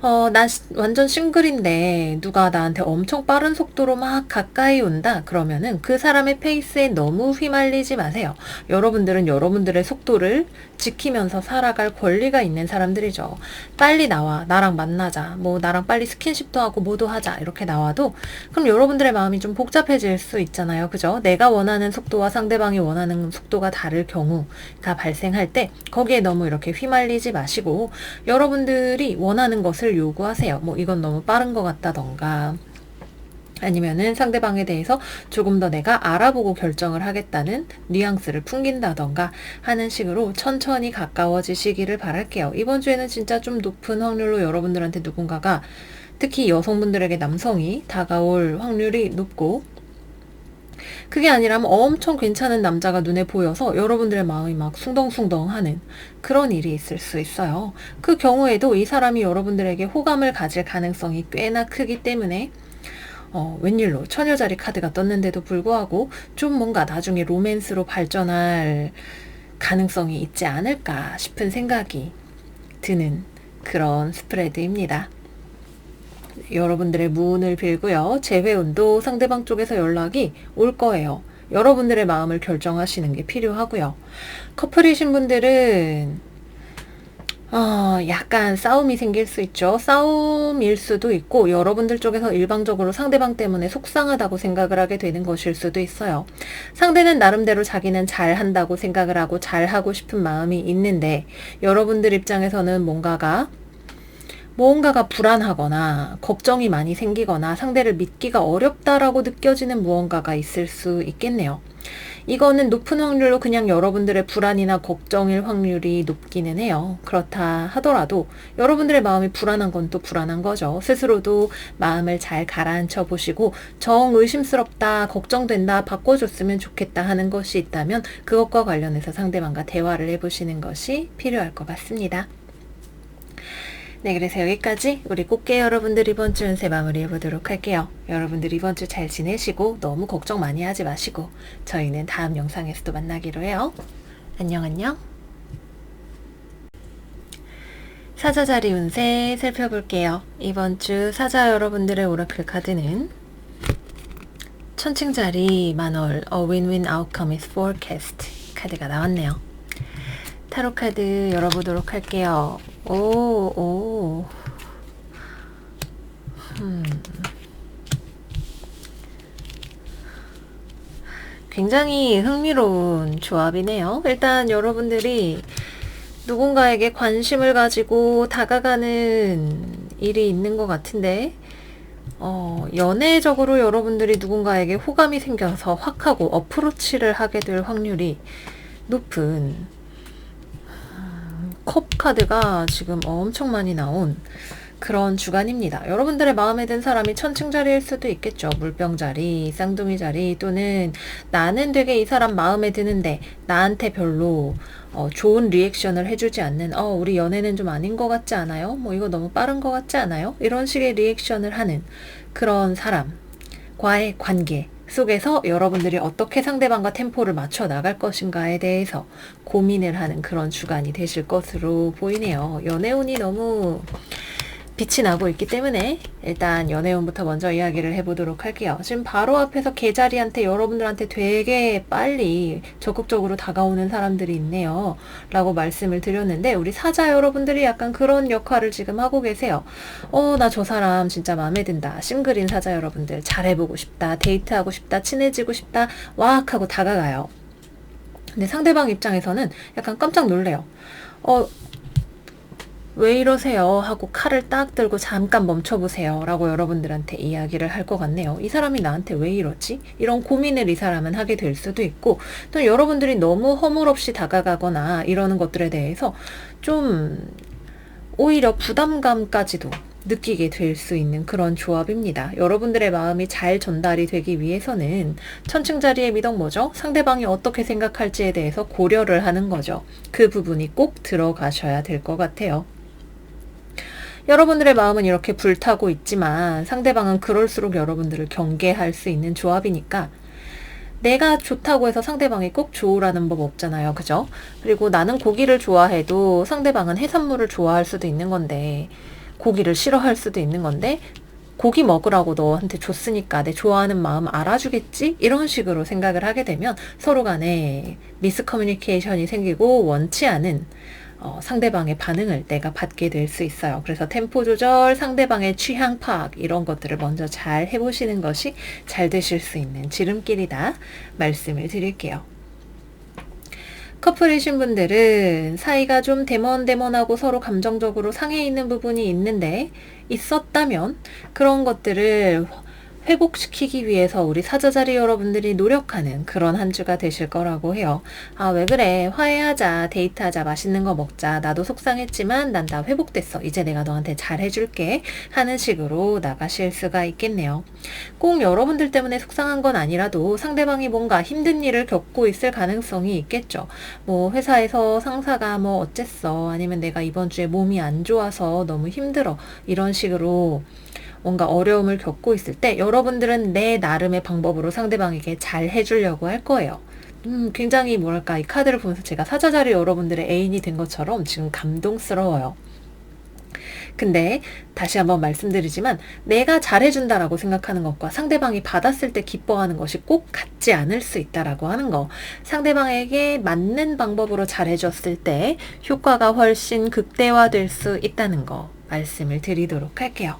난 완전 싱글인데 누가 나한테 엄청 빠른 속도로 막 가까이 온다 그러면은 그 사람의 페이스에 너무 휘말리지 마세요. 여러분들은 여러분들의 속도를 지키면서 살아갈 권리가 있는 사람들이죠. 빨리 나와, 나랑 만나자, 뭐 나랑 빨리 스킨십도 하고 뭐도 하자 이렇게 나와도 그럼 여러분들의 마음이 좀 복잡해질 수 있잖아요. 그죠? 내가 원하는 속도와 상대방이 원하는 속도가 다를 경우가 발생할 때 거기에 너무 이렇게 휘말리지 마시고 여러분들이 원하는 것을 요구하세요. 뭐 이건 너무 빠른 것 같다던가 아니면은 상대방에 대해서 조금 더 내가 알아보고 결정을 하겠다는 뉘앙스를 풍긴다던가 하는 식으로 천천히 가까워지시기를 바랄게요. 이번 주에는 진짜 좀 높은 확률로 여러분들한테 누군가가 특히 여성분들에게 남성이 다가올 확률이 높고 그게 아니라면 엄청 괜찮은 남자가 눈에 보여서 여러분들의 마음이 막 숭덩숭덩 하는 그런 일이 있을 수 있어요. 그 경우에도 이 사람이 여러분들에게 호감을 가질 가능성이 꽤나 크기 때문에 웬일로 처녀자리 카드가 떴는데도 불구하고 좀 뭔가 나중에 로맨스로 발전할 가능성이 있지 않을까 싶은 생각이 드는 그런 스프레드입니다. 여러분들의 무운을 빌고요. 재회운도 상대방 쪽에서 연락이 올 거예요. 여러분들의 마음을 결정하시는 게 필요하고요. 커플이신 분들은 약간 싸움이 생길 수 있죠. 싸움일 수도 있고 여러분들 쪽에서 일방적으로 상대방 때문에 속상하다고 생각을 하게 되는 것일 수도 있어요. 상대는 나름대로 자기는 잘한다고 생각을 하고 잘하고 싶은 마음이 있는데 여러분들 입장에서는 뭔가가 불안하거나 걱정이 많이 생기거나 상대를 믿기가 어렵다라고 느껴지는 무언가가 있을 수 있겠네요. 이거는 높은 확률로 그냥 여러분들의 불안이나 걱정일 확률이 높기는 해요. 그렇다 하더라도 여러분들의 마음이 불안한 건 또 불안한 거죠. 스스로도 마음을 잘 가라앉혀 보시고 정 의심스럽다, 걱정된다, 바꿔줬으면 좋겠다 하는 것이 있다면 그것과 관련해서 상대방과 대화를 해보시는 것이 필요할 것 같습니다. 네, 그래서 여기까지 우리 꽃게 여러분들 이번 주 운세 마무리해보도록 할게요. 여러분들 이번 주 잘 지내시고 너무 걱정 많이 하지 마시고 저희는 다음 영상에서도 만나기로 해요. 안녕 안녕. 사자자리 운세 살펴볼게요. 이번 주 사자 여러분들의 오라클 카드는 천칭자리 만월 A Win-Win Outcome is Forecast 카드가 나왔네요. 타로 카드 열어보도록 할게요. 굉장히 흥미로운 조합이네요. 일단 여러분들이 누군가에게 관심을 가지고 다가가는 일이 있는 것 같은데 연애적으로 여러분들이 누군가에게 호감이 생겨서 확 하고 어프로치를 하게 될 확률이 높은 컵 카드가 지금 엄청 많이 나온 그런 주간입니다. 여러분들의 마음에 든 사람이 천칭자리일 수도 있겠죠. 물병자리, 쌍둥이자리 또는 나는 되게 이 사람 마음에 드는데 나한테 별로 좋은 리액션을 해주지 않는 우리 연애는 좀 아닌 것 같지 않아요? 뭐 이거 너무 빠른 것 같지 않아요? 이런 식의 리액션을 하는 그런 사람과의 관계 속에서 여러분들이 어떻게 상대방과 템포를 맞춰 나갈 것인가에 대해서 고민을 하는 그런 주간이 되실 것으로 보이네요. 연애운이 너무 빛이 나고 있기 때문에 일단 연애운부터 먼저 이야기를 해보도록 할게요. 지금 바로 앞에서 계자리한테 여러분들한테 되게 빨리 적극적으로 다가오는 사람들이 있네요. 라고 말씀을 드렸는데 우리 사자 여러분들이 약간 그런 역할을 지금 하고 계세요. 나 저 사람 진짜 마음에 든다. 싱글인 사자 여러분들 잘해보고 싶다. 데이트하고 싶다. 친해지고 싶다. 와악 하고 다가가요. 근데 상대방 입장에서는 약간 깜짝 놀래요. 왜 이러세요? 하고 칼을 딱 들고 잠깐 멈춰보세요. 라고 여러분들한테 이야기를 할 것 같네요. 이 사람이 나한테 왜 이러지? 이런 고민을 이 사람은 하게 될 수도 있고 또 여러분들이 너무 허물없이 다가가거나 이러는 것들에 대해서 좀 오히려 부담감까지도 느끼게 될 수 있는 그런 조합입니다. 여러분들의 마음이 잘 전달이 되기 위해서는 천칭자리의 미덕 뭐죠? 상대방이 어떻게 생각할지에 대해서 고려를 하는 거죠. 그 부분이 꼭 들어가셔야 될 것 같아요. 여러분들의 마음은 이렇게 불타고 있지만 상대방은 그럴수록 여러분들을 경계할 수 있는 조합이니까 내가 좋다고 해서 상대방이 꼭 좋으라는 법 없잖아요. 그죠? 그리고 나는 고기를 좋아해도 상대방은 해산물을 좋아할 수도 있는 건데 고기를 싫어할 수도 있는 건데 고기 먹으라고 너한테 줬으니까 내 좋아하는 마음 알아주겠지? 이런 식으로 생각을 하게 되면 서로 간에 미스커뮤니케이션이 생기고 원치 않은 상대방의 반응을 내가 받게 될 수 있어요. 그래서 템포 조절, 상대방의 취향 파악 이런 것들을 먼저 잘 해보시는 것이 잘 되실 수 있는 지름길이다 말씀을 드릴게요. 커플이신 분들은 사이가 좀 데먼데먼하고 서로 감정적으로 상해 있는 부분이 있는데 있었다면 그런 것들을 회복시키기 위해서 우리 사자자리 여러분들이 노력하는 그런 한 주가 되실 거라고 해요. 아, 왜 그래? 화해하자, 데이트하자, 맛있는 거 먹자. 나도 속상했지만 난 다 회복됐어. 이제 내가 너한테 잘 해줄게. 하는 식으로 나가실 수가 있겠네요. 꼭 여러분들 때문에 속상한 건 아니라도 상대방이 뭔가 힘든 일을 겪고 있을 가능성이 있겠죠. 뭐 회사에서 상사가 뭐 어쨌어. 아니면 내가 이번 주에 몸이 안 좋아서 너무 힘들어. 이런 식으로 뭔가 어려움을 겪고 있을 때 여러분들은 내 나름의 방법으로 상대방에게 잘 해주려고 할 거예요. 굉장히 뭐랄까 이 카드를 보면서 제가 사자자리 여러분들의 애인이 된 것처럼 지금 감동스러워요. 근데 다시 한번 말씀드리지만 내가 잘해준다라고 생각하는 것과 상대방이 받았을 때 기뻐하는 것이 꼭 같지 않을 수 있다라고 하는 거. 상대방에게 맞는 방법으로 잘해줬을 때 효과가 훨씬 극대화될 수 있다는 거 말씀을 드리도록 할게요.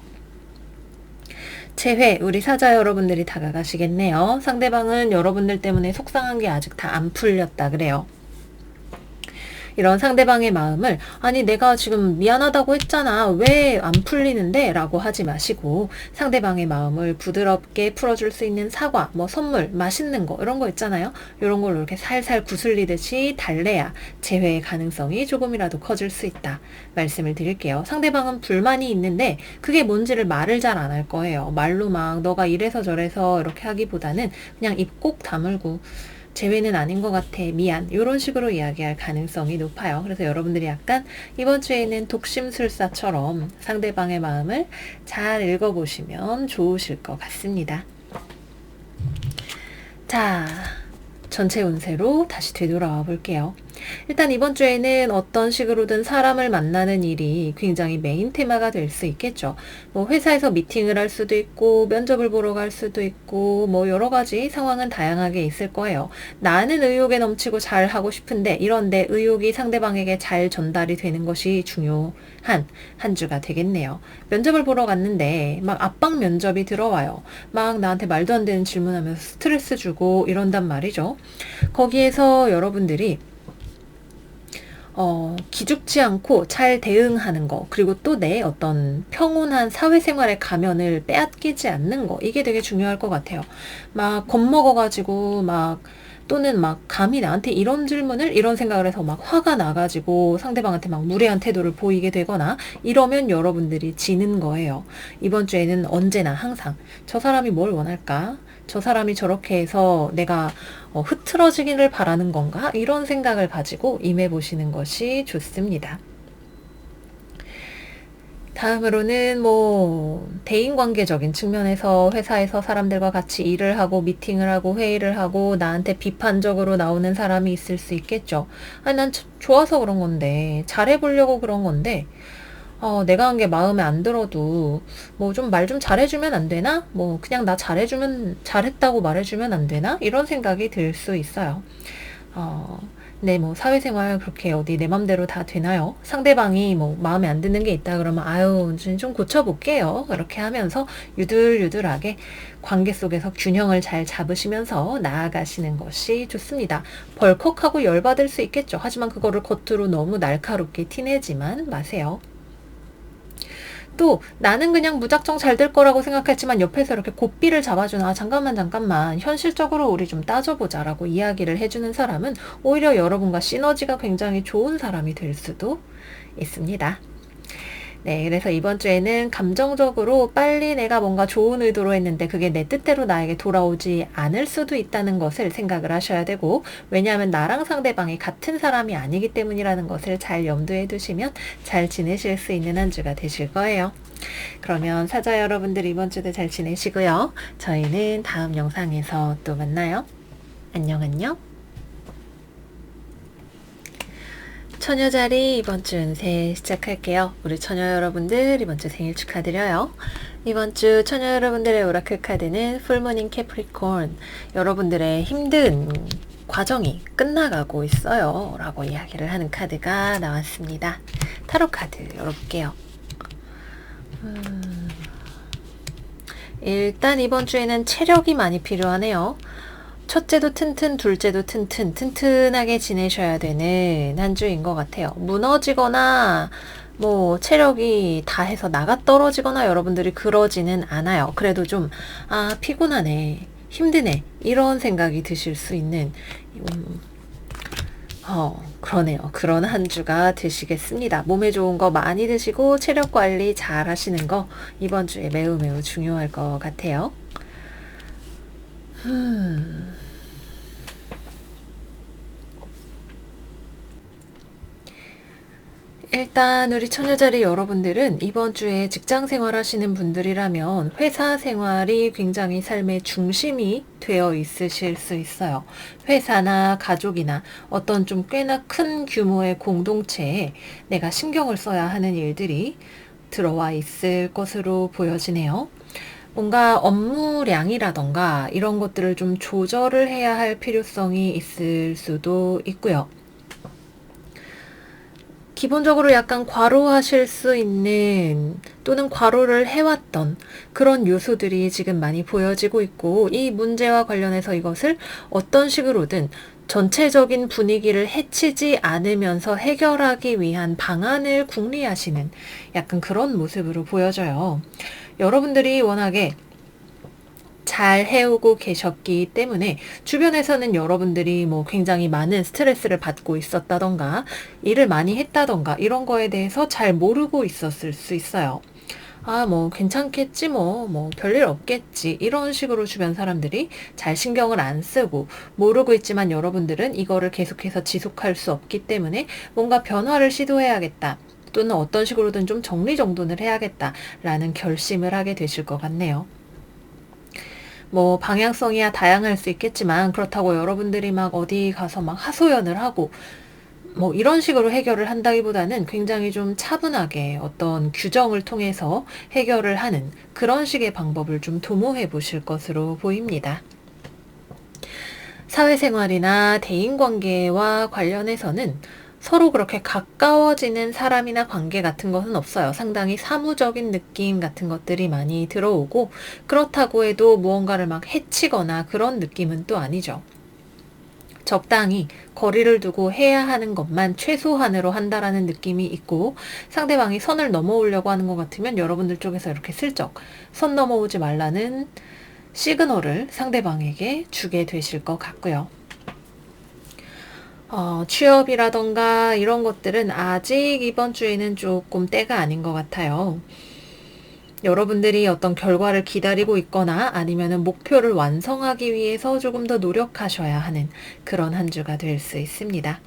재회 우리 사자 여러분들이 다가가시겠네요. 상대방은 여러분들 때문에 속상한 게 아직 다 안 풀렸다 그래요. 이런 상대방의 마음을 아니 내가 지금 미안하다고 했잖아 왜 안 풀리는데 라고 하지 마시고 상대방의 마음을 부드럽게 풀어줄 수 있는 사과 뭐 선물 맛있는 거 이런 거 있잖아요. 이런 걸로 이렇게 살살 구슬리듯이 달래야 재회의 가능성이 조금이라도 커질 수 있다 말씀을 드릴게요. 상대방은 불만이 있는데 그게 뭔지를 말을 잘 안 할 거예요. 말로 막 너가 이래서 저래서 이렇게 하기보다는 그냥 입 꼭 다물고 재회는 아닌 것 같아 미안 이런 식으로 이야기할 가능성이 높아요. 그래서 여러분들이 약간 이번 주에는 독심술사처럼 상대방의 마음을 잘 읽어보시면 좋으실 것 같습니다. 자, 전체 운세로 다시 되돌아와 볼게요. 일단 이번 주에는 어떤 식으로든 사람을 만나는 일이 굉장히 메인 테마가 될 수 있겠죠. 뭐 회사에서 미팅을 할 수도 있고 면접을 보러 갈 수도 있고 뭐 여러 가지 상황은 다양하게 있을 거예요. 나는 의욕에 넘치고 잘 하고 싶은데 이런데 의욕이 상대방에게 잘 전달이 되는 것이 중요한 한 주가 되겠네요. 면접을 보러 갔는데 막 압박 면접이 들어와요. 막 나한테 말도 안 되는 질문하면서 스트레스 주고 이런단 말이죠. 거기에서 여러분들이 기죽지 않고 잘 대응하는 거, 그리고 또 내 어떤 평온한 사회생활의 가면을 빼앗기지 않는 거, 이게 되게 중요할 것 같아요. 막 겁먹어가지고 또는 감히 나한테 이런 질문을 이런 생각을 해서 막 화가 나가지고 상대방한테 막 무례한 태도를 보이게 되거나 이러면 여러분들이 지는 거예요. 이번 주에는 언제나 항상 저 사람이 뭘 원할까? 저 사람이 저렇게 해서 내가 흐트러지기를 바라는 건가? 이런 생각을 가지고 임해보시는 것이 좋습니다. 다음으로는 대인관계적인 측면에서 회사에서 사람들과 같이 일을 하고 미팅을 하고 회의를 하고 나한테 비판적으로 나오는 사람이 있을 수 있겠죠. 아니 난 좋아서 그런 건데 잘해보려고 그런 건데 내가 한 게 마음에 안 들어도 좀 말 좀 잘해주면 안 되나? 그냥 나 잘했다고 말해주면 안 되나? 이런 생각이 들 수 있어요. 네, 사회생활 그렇게 어디 내 맘대로 다 되나요? 상대방이 마음에 안 드는 게 있다 그러면 아유, 좀 고쳐볼게요. 그렇게 하면서 유들유들하게 관계 속에서 균형을 잘 잡으시면서 나아가시는 것이 좋습니다. 벌컥하고 열받을 수 있겠죠. 하지만 그거를 겉으로 너무 날카롭게 티내지만 마세요. 또 나는 그냥 무작정 잘 될 거라고 생각했지만 옆에서 이렇게 고삐를 잡아주는 잠깐만 현실적으로 우리 좀 따져보자 라고 이야기를 해주는 사람은 오히려 여러분과 시너지가 굉장히 좋은 사람이 될 수도 있습니다. 네, 그래서 이번 주에는 감정적으로 빨리 내가 뭔가 좋은 의도로 했는데 그게 내 뜻대로 나에게 돌아오지 않을 수도 있다는 것을 생각을 하셔야 되고, 왜냐하면 나랑 상대방이 같은 사람이 아니기 때문이라는 것을 잘 염두에 두시면 잘 지내실 수 있는 한 주가 되실 거예요. 그러면 사자 여러분들 이번 주도 잘 지내시고요. 저희는 다음 영상에서 또 만나요. 안녕. 처녀자리 이번 주 운세 시작할게요. 우리 처녀 여러분들 이번 주 생일 축하드려요. 이번 주 처녀 여러분들의 오라클 카드는 풀무닝 캐프리콘, 여러분들의 힘든 과정이 끝나가고 있어요 라고 이야기를 하는 카드가 나왔습니다. 타로 카드 열어볼게요. 일단 이번 주에는 체력이 많이 필요하네요. 첫째도 튼튼, 둘째도 튼튼, 튼튼하게 지내셔야 되는 한 주인 것 같아요. 무너지거나 뭐 체력이 다 해서 나가 떨어지거나 여러분들이 그러지는 않아요. 그래도 좀 피곤하네, 힘드네 이런 생각이 드실 수 있는 그러네요. 그런 한 주가 되시겠습니다. 몸에 좋은 거 많이 드시고 체력 관리 잘 하시는 거 이번 주에 매우 매우 중요할 것 같아요. 일단 우리 처녀자리 여러분들은 이번 주에 직장 생활 하시는 분들이라면 회사 생활이 굉장히 삶의 중심이 되어 있으실 수 있어요. 회사나 가족이나 어떤 좀 꽤나 큰 규모의 공동체에 내가 신경을 써야 하는 일들이 들어와 있을 것으로 보여지네요. 뭔가 업무량이라던가 이런 것들을 좀 조절을 해야 할 필요성이 있을 수도 있고요. 기본적으로 약간 과로하실 수 있는 또는 과로를 해왔던 그런 요소들이 지금 많이 보여지고 있고, 이 문제와 관련해서 이것을 어떤 식으로든 전체적인 분위기를 해치지 않으면서 해결하기 위한 방안을 궁리하시는 약간 그런 모습으로 보여져요. 여러분들이 워낙에 잘 해오고 계셨기 때문에 주변에서는 여러분들이 뭐 굉장히 많은 스트레스를 받고 있었다던가 일을 많이 했다던가 이런 거에 대해서 잘 모르고 있었을 수 있어요. 뭐 괜찮겠지, 뭐 별일 없겠지 이런 식으로 주변 사람들이 잘 신경을 안 쓰고 모르고 있지만, 여러분들은 이거를 계속해서 지속할 수 없기 때문에 뭔가 변화를 시도해야겠다 또는 어떤 식으로든 좀 정리정돈을 해야겠다라는 결심을 하게 되실 것 같네요. 뭐 방향성이야 다양할 수 있겠지만, 그렇다고 여러분들이 막 어디 가서 막 하소연을 하고 뭐 이런 식으로 해결을 한다기보다는 굉장히 좀 차분하게 어떤 규정을 통해서 해결을 하는 그런 식의 방법을 좀 도모해 보실 것으로 보입니다. 사회생활이나 대인관계와 관련해서는 서로 그렇게 가까워지는 사람이나 관계 같은 것은 없어요. 상당히 사무적인 느낌 같은 것들이 많이 들어오고, 그렇다고 해도 무언가를 막 해치거나 그런 느낌은 또 아니죠. 적당히 거리를 두고 해야 하는 것만 최소한으로 한다라는 느낌이 있고, 상대방이 선을 넘어오려고 하는 것 같으면 여러분들 쪽에서 이렇게 슬쩍 선 넘어오지 말라는 시그널을 상대방에게 주게 되실 것 같고요. 취업이라던가 이런 것들은 아직 이번 주에는 조금 때가 아닌 것 같아요. 여러분들이 어떤 결과를 기다리고 있거나 아니면은 목표를 완성하기 위해서 조금 더 노력하셔야 하는 그런 한 주가 될 수 있습니다.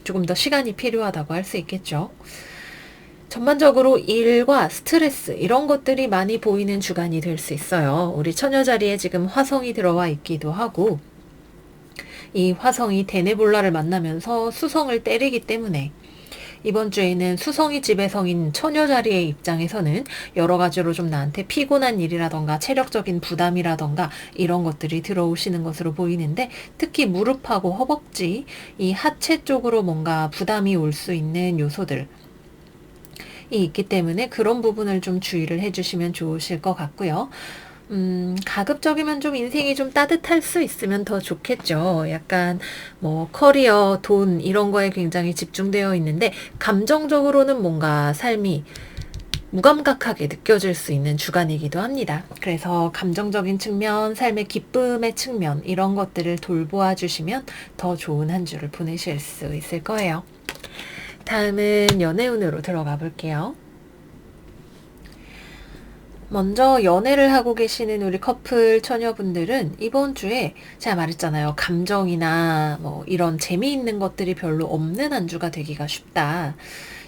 조금 더 시간이 필요하다고 할 수 있겠죠. 전반적으로 일과 스트레스 이런 것들이 많이 보이는 주간이 될 수 있어요. 우리 처녀 자리에 지금 화성이 들어와 있기도 하고, 이 화성이 대네볼라를 만나면서 수성을 때리기 때문에 이번 주에는 수성이 지배성인 처녀 자리의 입장에서는 여러 가지로 좀 나한테 피곤한 일이라던가 체력적인 부담이라던가 이런 것들이 들어오시는 것으로 보이는데, 특히 무릎하고 허벅지, 이 하체 쪽으로 뭔가 부담이 올 수 있는 요소들이 있기 때문에 그런 부분을 좀 주의를 해주시면 좋으실 것 같고요. 가급적이면 좀 인생이 좀 따뜻할 수 있으면 더 좋겠죠. 약간 뭐 커리어, 돈 이런 거에 굉장히 집중되어 있는데 감정적으로는 뭔가 삶이 무감각하게 느껴질 수 있는 주간이기도 합니다. 그래서 감정적인 측면, 삶의 기쁨의 측면 이런 것들을 돌보아 주시면 더 좋은 한 주를 보내실 수 있을 거예요. 다음은 연애운으로 들어가 볼게요. 먼저 연애를 하고 계시는 우리 커플 처녀분들은 이번 주에 제가 말했잖아요. 감정이나 뭐 이런 재미있는 것들이 별로 없는 한 주가 되기가 쉽다.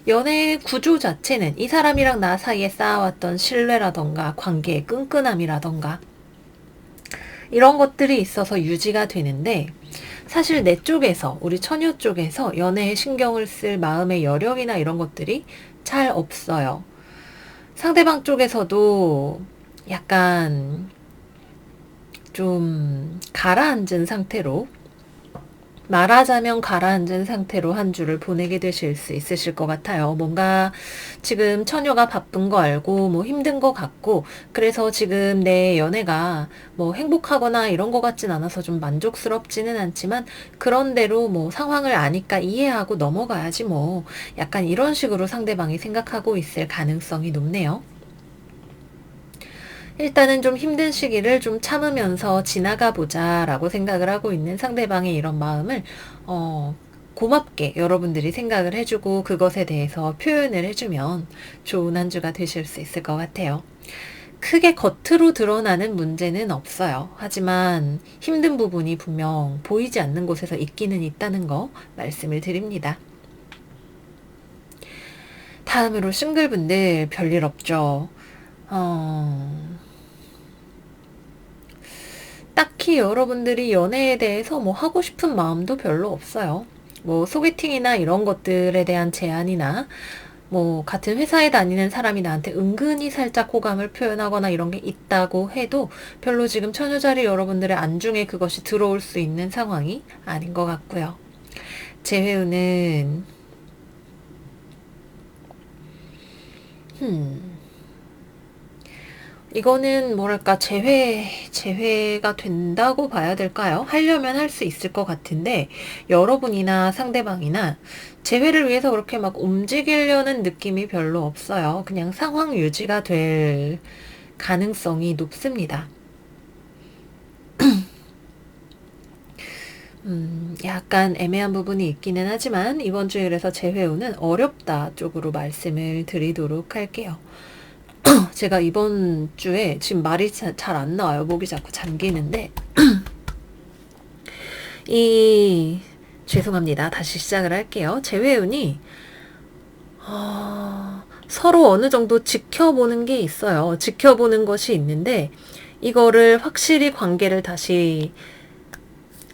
연애 구조 자체는 이 사람이랑 나 사이에 쌓아왔던 신뢰라던가 관계의 끈끈함이라던가 이런 것들이 있어서 유지가 되는데, 사실 내 쪽에서, 우리 처녀 쪽에서 연애에 신경을 쓸 마음의 여력이나 이런 것들이 잘 없어요. 상대방 쪽에서도 약간 좀 가라앉은 상태로, 말하자면 가라앉은 상태로 한 주를 보내게 되실 수 있으실 것 같아요. 뭔가 지금 처녀가 바쁜 거 알고 뭐 힘든 거 같고, 그래서 지금 내 연애가 뭐 행복하거나 이런 거 같진 않아서 좀 만족스럽지는 않지만, 그런대로 뭐 상황을 아니까 이해하고 넘어가야지 뭐, 약간 이런 식으로 상대방이 생각하고 있을 가능성이 높네요. 일단은 좀 힘든 시기를 좀 참으면서 지나가 보자 라고 생각을 하고 있는 상대방의 이런 마음을 고맙게 여러분들이 생각을 해주고 그것에 대해서 표현을 해주면 좋은 한 주가 되실 수 있을 것 같아요. 크게 겉으로 드러나는 문제는 없어요. 하지만 힘든 부분이 분명 보이지 않는 곳에서 있기는 있다는 거 말씀을 드립니다. 다음으로 싱글분들 별일 없죠. 딱히 여러분들이 연애에 대해서 뭐 하고 싶은 마음도 별로 없어요. 뭐 소개팅이나 이런 것들에 대한 제안이나 뭐 같은 회사에 다니는 사람이 나한테 은근히 살짝 호감을 표현하거나 이런 게 있다고 해도 별로 지금 처녀자리 여러분들의 안중에 그것이 들어올 수 있는 상황이 아닌 것 같고요. 재회운은 이거는 뭐랄까 재회가 된다고 봐야 될까요? 하려면 할 수 있을 것 같은데 여러분이나 상대방이나 재회를 위해서 그렇게 막 움직이려는 느낌이 별로 없어요. 그냥 상황 유지가 될 가능성이 높습니다. 약간 애매한 부분이 있기는 하지만 이번 주에 그래서 재회운은 어렵다 쪽으로 말씀을 드리도록 할게요. 제가 이번 주에 지금 말이 잘 안 나와요. 목이 자꾸 잠기는데 죄송합니다. 다시 시작을 할게요. 재회운이 서로 어느 정도 지켜보는 게 있어요. 지켜보는 것이 있는데 이거를 확실히 관계를 다시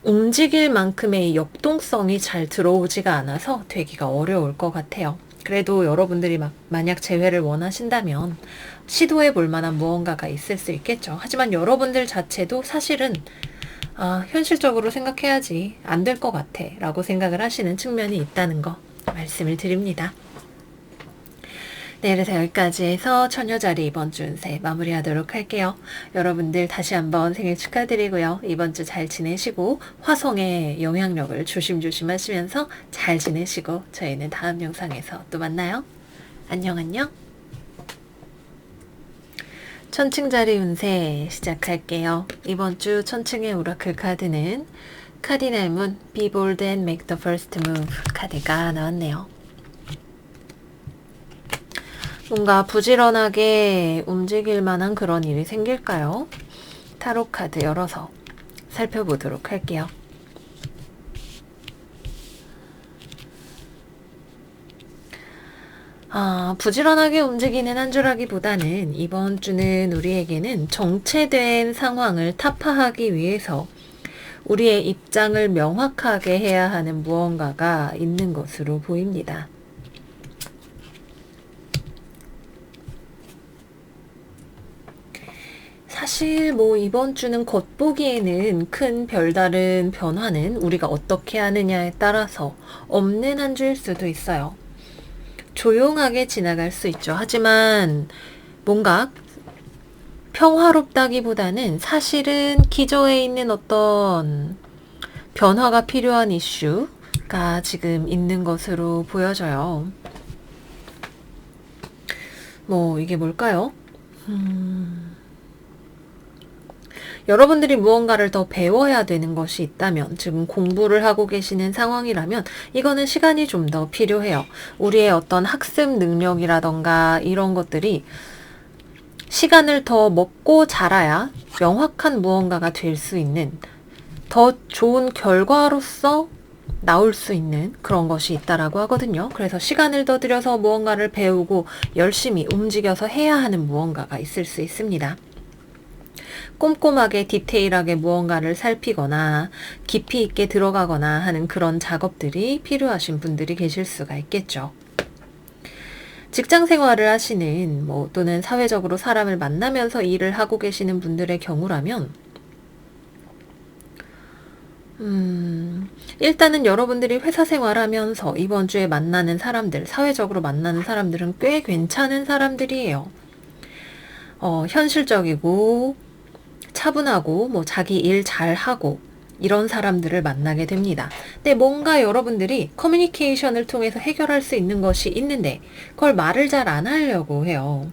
움직일 만큼의 역동성이 잘 들어오지가 않아서 되기가 어려울 것 같아요. 그래도 여러분들이 만약 재회를 원하신다면 시도해 볼 만한 무언가가 있을 수 있겠죠. 하지만 여러분들 자체도 사실은 현실적으로 생각해야지 안 될 것 같아 라고 생각을 하시는 측면이 있다는 거 말씀을 드립니다. 네, 그래서 여기까지 해서 처녀자리 이번 주 운세 마무리하도록 할게요. 여러분들 다시 한번 생일 축하드리고요. 이번 주 잘 지내시고 화성의 영향력을 조심조심 하시면서 잘 지내시고 저희는 다음 영상에서 또 만나요. 안녕 안녕. 천칭자리 운세 시작할게요. 이번 주 천칭의 오라클 카드는 카디널 문 Be bold and make the first move 카드가 나왔네요. 뭔가 부지런하게 움직일 만한 그런 일이 생길까요? 타로 카드 열어서 살펴보도록 할게요. 부지런하게 움직이는 한 주라기보다는 이번 주는 우리에게는 정체된 상황을 타파하기 위해서 우리의 입장을 명확하게 해야 하는 무언가가 있는 것으로 보입니다. 사실 뭐 이번 주는 겉보기에는 큰 별다른 변화는 우리가 어떻게 하느냐에 따라서 없는 한 주일 수도 있어요. 조용하게 지나갈 수 있죠. 하지만 뭔가 평화롭다기보다는 사실은 기저에 있는 어떤 변화가 필요한 이슈가 지금 있는 것으로 보여져요. 뭐 이게 뭘까요? 여러분들이 무언가를 더 배워야 되는 것이 있다면, 지금 공부를 하고 계시는 상황이라면 이거는 시간이 좀 더 필요해요. 우리의 어떤 학습 능력이라던가 이런 것들이 시간을 더 먹고 자라야 명확한 무언가가 될 수 있는, 더 좋은 결과로서 나올 수 있는 그런 것이 있다라고 하거든요. 그래서 시간을 더 들여서 무언가를 배우고 열심히 움직여서 해야 하는 무언가가 있을 수 있습니다. 꼼꼼하게 디테일하게 무언가를 살피거나 깊이 있게 들어가거나 하는 그런 작업들이 필요하신 분들이 계실 수가 있겠죠. 직장 생활을 하시는 또는 사회적으로 사람을 만나면서 일을 하고 계시는 분들의 경우라면 일단은 여러분들이 회사 생활하면서 이번 주에 만나는 사람들, 사회적으로 만나는 사람들은 꽤 괜찮은 사람들이에요. 현실적이고 차분하고 자기 일 잘하고 이런 사람들을 만나게 됩니다. 근데 뭔가 여러분들이 커뮤니케이션을 통해서 해결할 수 있는 것이 있는데 그걸 말을 잘 안 하려고 해요.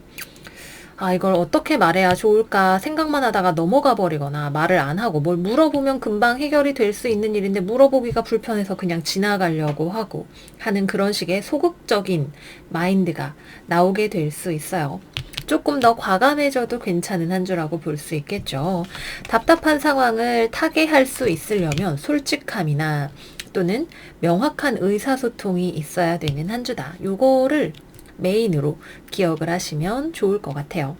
이걸 어떻게 말해야 좋을까 생각만 하다가 넘어가 버리거나 말을 안 하고 뭘 물어보면 금방 해결이 될 수 있는 일인데 물어보기가 불편해서 그냥 지나가려고 하고 하는 그런 식의 소극적인 마인드가 나오게 될 수 있어요. 조금 더 과감해져도 괜찮은 한 주라고 볼 수 있겠죠. 답답한 상황을 타개할 수 있으려면 솔직함이나 또는 명확한 의사소통이 있어야 되는 한 주다. 요거를 메인으로 기억을 하시면 좋을 것 같아요.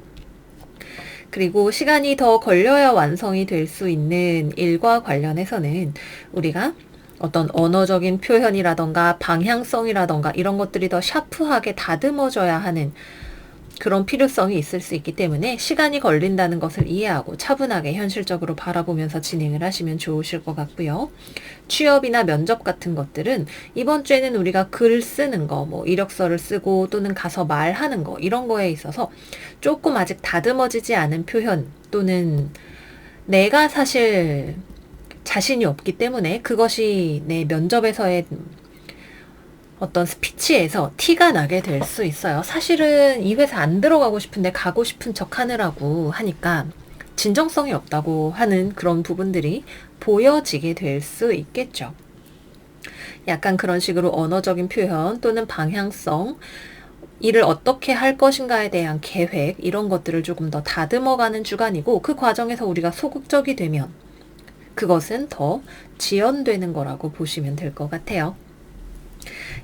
그리고 시간이 더 걸려야 완성이 될 수 있는 일과 관련해서는 우리가 어떤 언어적인 표현이라던가 방향성이라던가 이런 것들이 더 샤프하게 다듬어져야 하는 그런 필요성이 있을 수 있기 때문에 시간이 걸린다는 것을 이해하고 차분하게 현실적으로 바라보면서 진행을 하시면 좋으실 것 같고요. 취업이나 면접 같은 것들은 이번 주에는 우리가 글 쓰는 거, 이력서를 쓰고 또는 가서 말하는 거 이런 거에 있어서 조금 아직 다듬어지지 않은 표현 또는 내가 사실 자신이 없기 때문에 그것이 내 면접에서의 어떤 스피치에서 티가 나게 될 수 있어요. 사실은 이 회사 안 들어가고 싶은데 가고 싶은 척 하느라고 하니까 진정성이 없다고 하는 그런 부분들이 보여지게 될 수 있겠죠. 약간 그런 식으로 언어적인 표현 또는 방향성, 일을 어떻게 할 것인가에 대한 계획 이런 것들을 조금 더 다듬어가는 주간이고 그 과정에서 우리가 소극적이 되면 그것은 더 지연되는 거라고 보시면 될 것 같아요.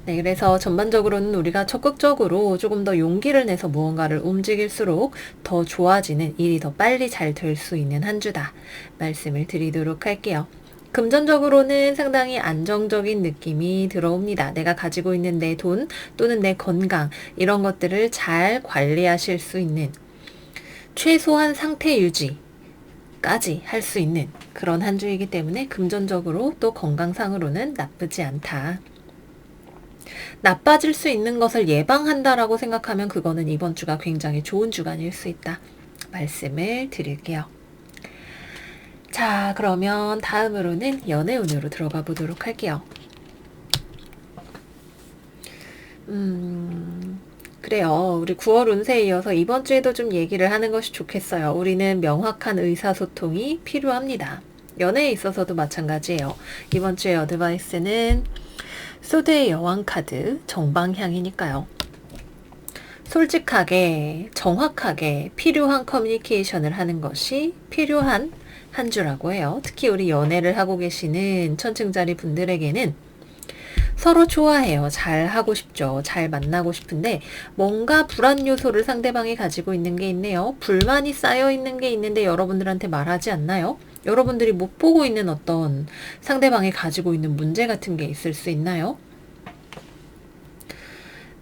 네, 그래서 전반적으로는 우리가 적극적으로 조금 더 용기를 내서 무언가를 움직일수록 더 좋아지는 일이 더 빨리 잘 될 수 있는 한 주다 말씀을 드리도록 할게요. 금전적으로는 상당히 안정적인 느낌이 들어옵니다. 내가 가지고 있는 내 돈 또는 내 건강 이런 것들을 잘 관리하실 수 있는 최소한 상태 유지까지 할 수 있는 그런 한 주이기 때문에 금전적으로 또 건강상으로는 나쁘지 않다. 나빠질 수 있는 것을 예방한다라고 생각하면 그거는 이번 주가 굉장히 좋은 주간일 수 있다 말씀을 드릴게요. 자, 그러면 다음으로는 연애운으로 들어가 보도록 할게요. 그래요. 우리 9월 운세에 이어서 이번 주에도 좀 얘기를 하는 것이 좋겠어요. 우리는 명확한 의사소통이 필요합니다. 연애에 있어서도 마찬가지예요. 이번 주의 어드바이스는 소드의 여왕 카드 정방향이니까요. 솔직하게 정확하게 필요한 커뮤니케이션을 하는 것이 필요한 한 주라고 해요. 특히 우리 연애를 하고 계시는 천층자리 분들에게는 서로 좋아해요. 잘 하고 싶죠. 잘 만나고 싶은데 뭔가 불안 요소를 상대방이 가지고 있는 게 있네요. 불만이 쌓여 있는 게 있는데 여러분들한테 말하지 않나요? 여러분들이 못 보고 있는 어떤 상대방이 가지고 있는 문제 같은 게 있을 수 있나요?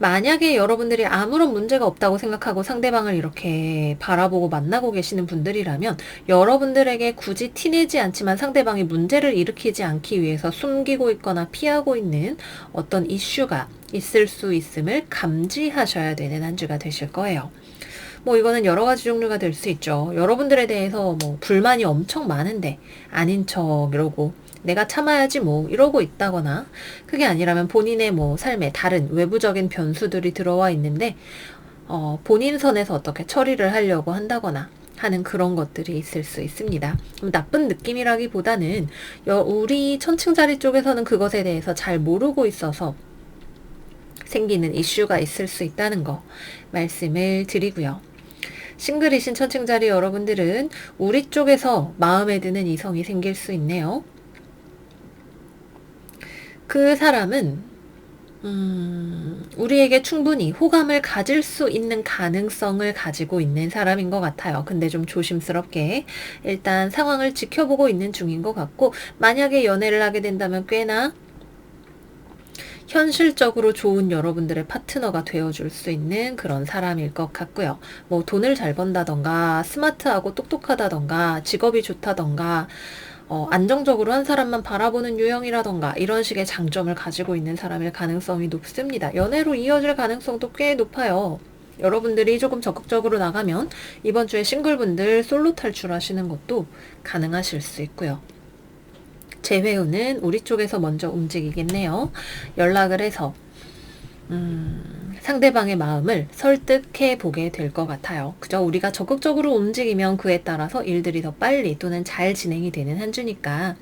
만약에 여러분들이 아무런 문제가 없다고 생각하고 상대방을 이렇게 바라보고 만나고 계시는 분들이라면 여러분들에게 굳이 티내지 않지만 상대방이 문제를 일으키지 않기 위해서 숨기고 있거나 피하고 있는 어떤 이슈가 있을 수 있음을 감지하셔야 되는 한 주가 되실 거예요. 이거는 여러 가지 종류가 될 수 있죠. 여러분들에 대해서 불만이 엄청 많은데 아닌 척 이러고 내가 참아야지 이러고 있다거나 그게 아니라면 본인의 삶에 다른 외부적인 변수들이 들어와 있는데 본인 선에서 어떻게 처리를 하려고 한다거나 하는 그런 것들이 있을 수 있습니다. 나쁜 느낌이라기보다는 우리 천층자리 쪽에서는 그것에 대해서 잘 모르고 있어서 생기는 이슈가 있을 수 있다는 거 말씀을 드리고요. 싱글이신 천층자리 여러분들은 우리 쪽에서 마음에 드는 이성이 생길 수 있네요. 그 사람은 우리에게 충분히 호감을 가질 수 있는 가능성을 가지고 있는 사람인 것 같아요. 근데 좀 조심스럽게 일단 상황을 지켜보고 있는 중인 것 같고, 만약에 연애를 하게 된다면 꽤나 현실적으로 좋은 여러분들의 파트너가 되어줄 수 있는 그런 사람일 것 같고요. 뭐 돈을 잘 번다던가 스마트하고 똑똑하다던가 직업이 좋다던가 안정적으로 한 사람만 바라보는 유형이라던가 이런 식의 장점을 가지고 있는 사람일 가능성이 높습니다. 연애로 이어질 가능성도 꽤 높아요. 여러분들이 조금 적극적으로 나가면 이번 주에 싱글분들 솔로 탈출하시는 것도 가능하실 수 있고요. 재회우는 우리 쪽에서 먼저 움직이겠네요. 연락을 해서 상대방의 마음을 설득해 보게 될 것 같아요. 그죠? 우리가 적극적으로 움직이면 그에 따라서 일들이 더 빨리 또는 잘 진행이 되는 한 주니까,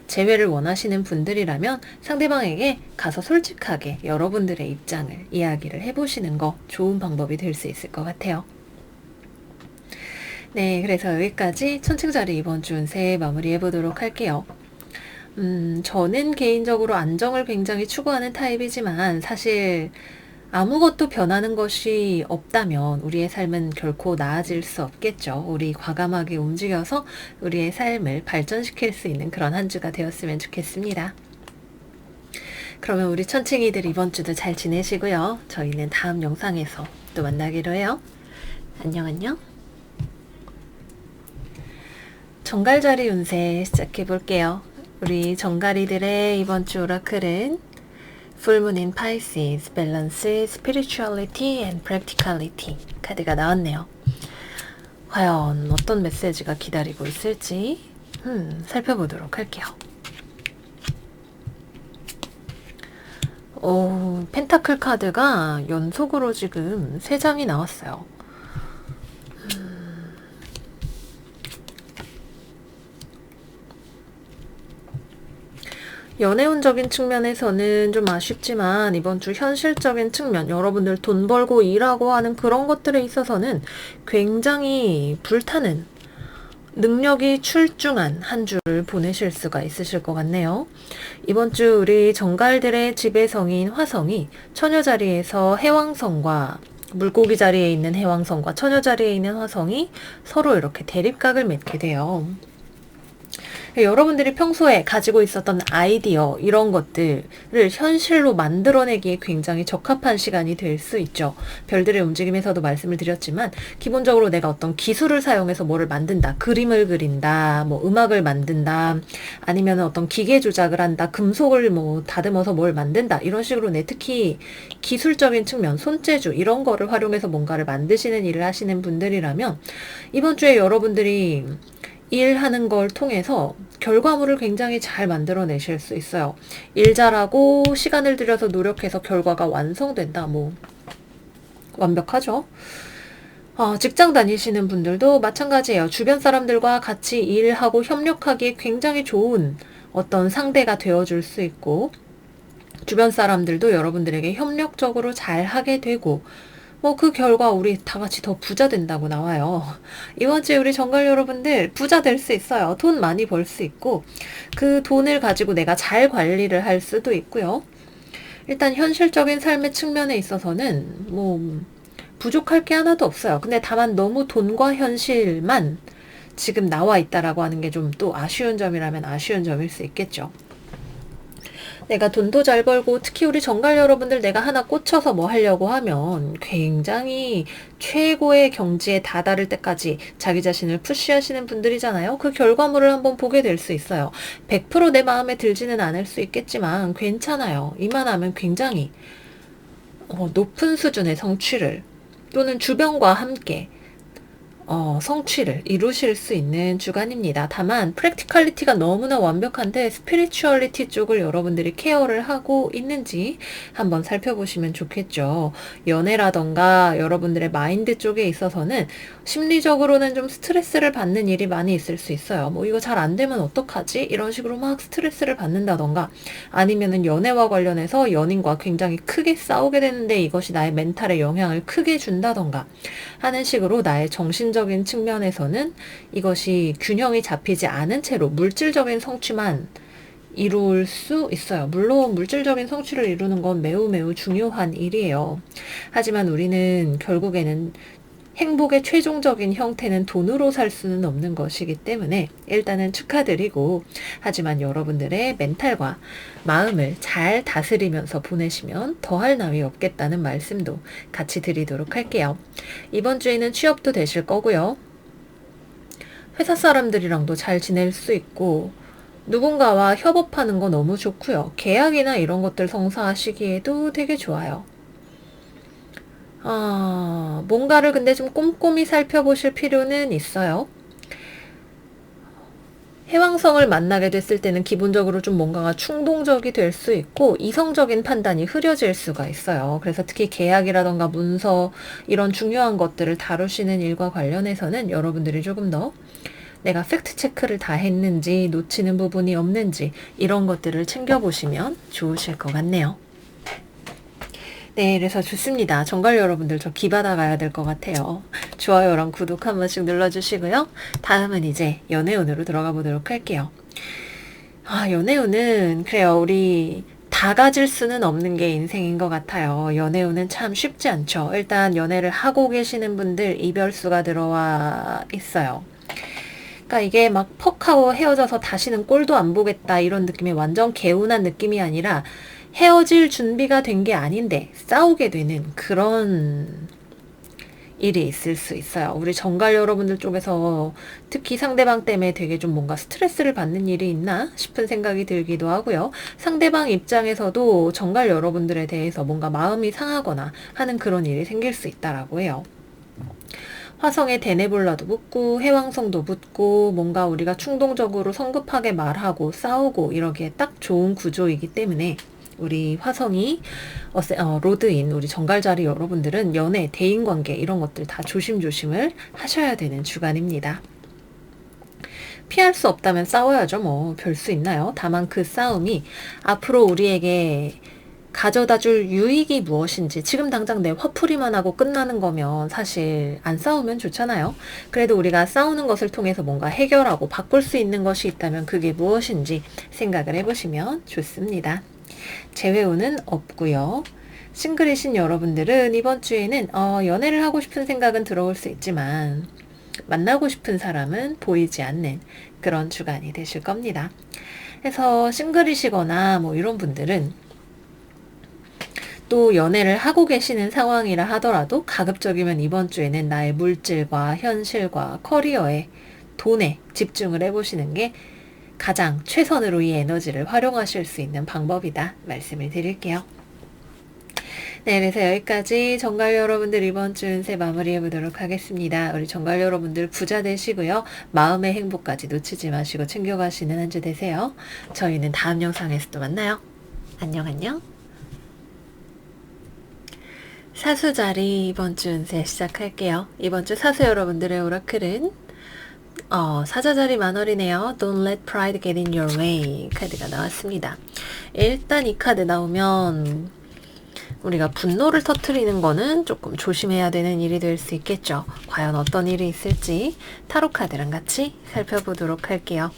재회를 원하시는 분들이라면 상대방에게 가서 솔직하게 여러분들의 입장을 이야기를 해보시는 거 좋은 방법이 될 수 있을 것 같아요. 네, 그래서 여기까지 천칭자리 이번 주 운세 마무리해 보도록 할게요. 저는 개인적으로 안정을 굉장히 추구하는 타입이지만 사실 아무것도 변하는 것이 없다면 우리의 삶은 결코 나아질 수 없겠죠. 우리 과감하게 움직여서 우리의 삶을 발전시킬 수 있는 그런 한 주가 되었으면 좋겠습니다. 그러면 우리 천칭이들 이번 주도 잘 지내시고요. 저희는 다음 영상에서 또 만나기로 해요. 안녕 안녕. 정갈자리 운세 시작해 볼게요. 우리 정갈이들의 이번 주 오라클은 Full Moon in Pisces, Balance, Spirituality and Practicality 카드가 나왔네요. 과연 어떤 메시지가 기다리고 있을지 살펴보도록 할게요. 오, 펜타클 카드가 연속으로 지금 3장이 나왔어요. 연애운적인 측면에서는 좀 아쉽지만 이번 주 현실적인 측면, 여러분들 돈 벌고 일하고 하는 그런 것들에 있어서는 굉장히 불타는 능력이 출중한 한 주를 보내실 수가 있으실 것 같네요. 이번 주 우리 정갈들의 지배성인 화성이 처녀 자리에서 해왕성과 물고기 자리에 있는 해왕성과 처녀 자리에 있는 화성이 서로 이렇게 대립각을 맺게 돼요. 여러분들이 평소에 가지고 있었던 아이디어 이런 것들을 현실로 만들어내기에 굉장히 적합한 시간이 될 수 있죠. 별들의 움직임에서도 말씀을 드렸지만 기본적으로 내가 어떤 기술을 사용해서 뭐를 만든다. 그림을 그린다. 뭐 음악을 만든다. 아니면 어떤 기계 조작을 한다. 금속을 뭐 다듬어서 뭘 만든다. 이런 식으로 특히 기술적인 측면, 손재주 이런 거를 활용해서 뭔가를 만드시는 일을 하시는 분들이라면 이번 주에 여러분들이 일하는 걸 통해서 결과물을 굉장히 잘 만들어내실 수 있어요. 일 잘하고 시간을 들여서 노력해서 결과가 완성된다. 뭐 완벽하죠. 직장 다니시는 분들도 마찬가지예요. 주변 사람들과 같이 일하고 협력하기에 굉장히 좋은 어떤 상대가 되어줄 수 있고, 주변 사람들도 여러분들에게 협력적으로 잘 하게 되고, 뭐 그 결과 우리 다 같이 더 부자 된다고 나와요. 이번 주에 우리 정갈 여러분들 부자 될 수 있어요. 돈 많이 벌 수 있고 그 돈을 가지고 내가 잘 관리를 할 수도 있고요. 일단 현실적인 삶의 측면에 있어서는 뭐 부족할 게 하나도 없어요. 근데 다만 너무 돈과 현실만 지금 나와 있다라고 하는 게 좀 또 아쉬운 점이라면 아쉬운 점일 수 있겠죠. 내가 돈도 잘 벌고 특히 우리 정갈 여러분들 내가 하나 꽂혀서 뭐 하려고 하면 굉장히 최고의 경지에 다다를 때까지 자기 자신을 푸시하시는 분들이잖아요. 그 결과물을 한번 보게 될 수 있어요. 100% 내 마음에 들지는 않을 수 있겠지만 괜찮아요. 이만하면 굉장히 높은 수준의 성취를 또는 주변과 함께 성취를 이루실 수 있는 주간입니다. 다만 프랙티컬리티가 너무나 완벽한데 스피리추얼리티 쪽을 여러분들이 케어를 하고 있는지 한번 살펴보시면 좋겠죠. 연애라던가 여러분들의 마인드 쪽에 있어서는 심리적으로는 좀 스트레스를 받는 일이 많이 있을 수 있어요. 뭐 이거 잘 안 되면 어떡하지? 이런 식으로 막 스트레스를 받는다던가, 아니면은 연애와 관련해서 연인과 굉장히 크게 싸우게 되는데 이것이 나의 멘탈에 영향을 크게 준다던가 하는 식으로 나의 정신적인 측면에서는 이것이 균형이 잡히지 않은 채로 물질적인 성취만 이룰 수 있어요. 물론 물질적인 성취를 이루는 건 매우 매우 중요한 일이에요. 하지만 우리는 결국에는 행복의 최종적인 형태는 돈으로 살 수는 없는 것이기 때문에 일단은 축하드리고, 하지만 여러분들의 멘탈과 마음을 잘 다스리면서 보내시면 더할 나위 없겠다는 말씀도 같이 드리도록 할게요. 이번 주에는 취업도 되실 거고요. 회사 사람들이랑도 잘 지낼 수 있고, 누군가와 협업하는 거 너무 좋고요. 계약이나 이런 것들 성사하시기에도 되게 좋아요. 뭔가를 근데 좀 꼼꼼히 살펴보실 필요는 있어요. 해왕성을 만나게 됐을 때는 기본적으로 좀 뭔가가 충동적이 될 수 있고 이성적인 판단이 흐려질 수가 있어요. 그래서 특히 계약이라던가 문서 이런 중요한 것들을 다루시는 일과 관련해서는 여러분들이 조금 더 내가 팩트 체크를 다 했는지, 놓치는 부분이 없는지 이런 것들을 챙겨보시면 좋으실 것 같네요. 네, 그래서 좋습니다. 정말 여러분들 저 기받아 가야 될 것 같아요. 좋아요랑 구독 한 번씩 눌러주시고요. 다음은 이제 연애운으로 들어가 보도록 할게요. 연애운은 그래요. 우리 다 가질 수는 없는 게 인생인 것 같아요. 연애운은 참 쉽지 않죠. 일단 연애를 하고 계시는 분들 이별수가 들어와 있어요. 그러니까 이게 막 퍽 하고 헤어져서 다시는 꼴도 안 보겠다 이런 느낌이 완전 개운한 느낌이 아니라 헤어질 준비가 된 게 아닌데 싸우게 되는 그런 일이 있을 수 있어요. 우리 정갈 여러분들 쪽에서 특히 상대방 때문에 되게 좀 뭔가 스트레스를 받는 일이 있나 싶은 생각이 들기도 하고요. 상대방 입장에서도 정갈 여러분들에 대해서 뭔가 마음이 상하거나 하는 그런 일이 생길 수 있다라고 해요. 화성에 데네볼라도 붙고 해왕성도 붙고 뭔가 우리가 충동적으로 성급하게 말하고 싸우고 이러기에 딱 좋은 구조이기 때문에 우리 화성이 로드인 우리 정갈자리 여러분들은 연애, 대인관계 이런 것들 다 조심조심을 하셔야 되는 주간입니다. 피할 수 없다면 싸워야죠. 뭐 별 수 있나요? 다만 그 싸움이 앞으로 우리에게 가져다 줄 유익이 무엇인지, 지금 당장 내 화풀이만 하고 끝나는 거면 사실 안 싸우면 좋잖아요. 그래도 우리가 싸우는 것을 통해서 뭔가 해결하고 바꿀 수 있는 것이 있다면 그게 무엇인지 생각을 해보시면 좋습니다. 재회운은 없고요. 싱글이신 여러분들은 이번 주에는 연애를 하고 싶은 생각은 들어올 수 있지만 만나고 싶은 사람은 보이지 않는 그런 주간이 되실 겁니다. 그래서 싱글이시거나 뭐 이런 분들은 또 연애를 하고 계시는 상황이라 하더라도 가급적이면 이번 주에는 나의 물질과 현실과 커리어에, 돈에 집중을 해보시는 게 가장 최선으로 이 에너지를 활용하실 수 있는 방법이다 말씀을 드릴게요. 네, 그래서 여기까지 정갈 여러분들 이번 주 운세 마무리해 보도록 하겠습니다. 우리 정갈 여러분들 부자 되시고요. 마음의 행복까지 놓치지 마시고 챙겨가시는 한 주 되세요. 저희는 다음 영상에서 또 만나요. 안녕 안녕. 사수자리 이번 주 운세 시작할게요. 이번 주 사수 여러분들의 오라클은 사자자리 만월이네요. Don't let pride get in your way 카드가 나왔습니다. 일단 이 카드 나오면 우리가 분노를 터뜨리는 거는 조금 조심해야 되는 일이 될 수 있겠죠. 과연 어떤 일이 있을지 타로 카드랑 같이 살펴보도록 할게요.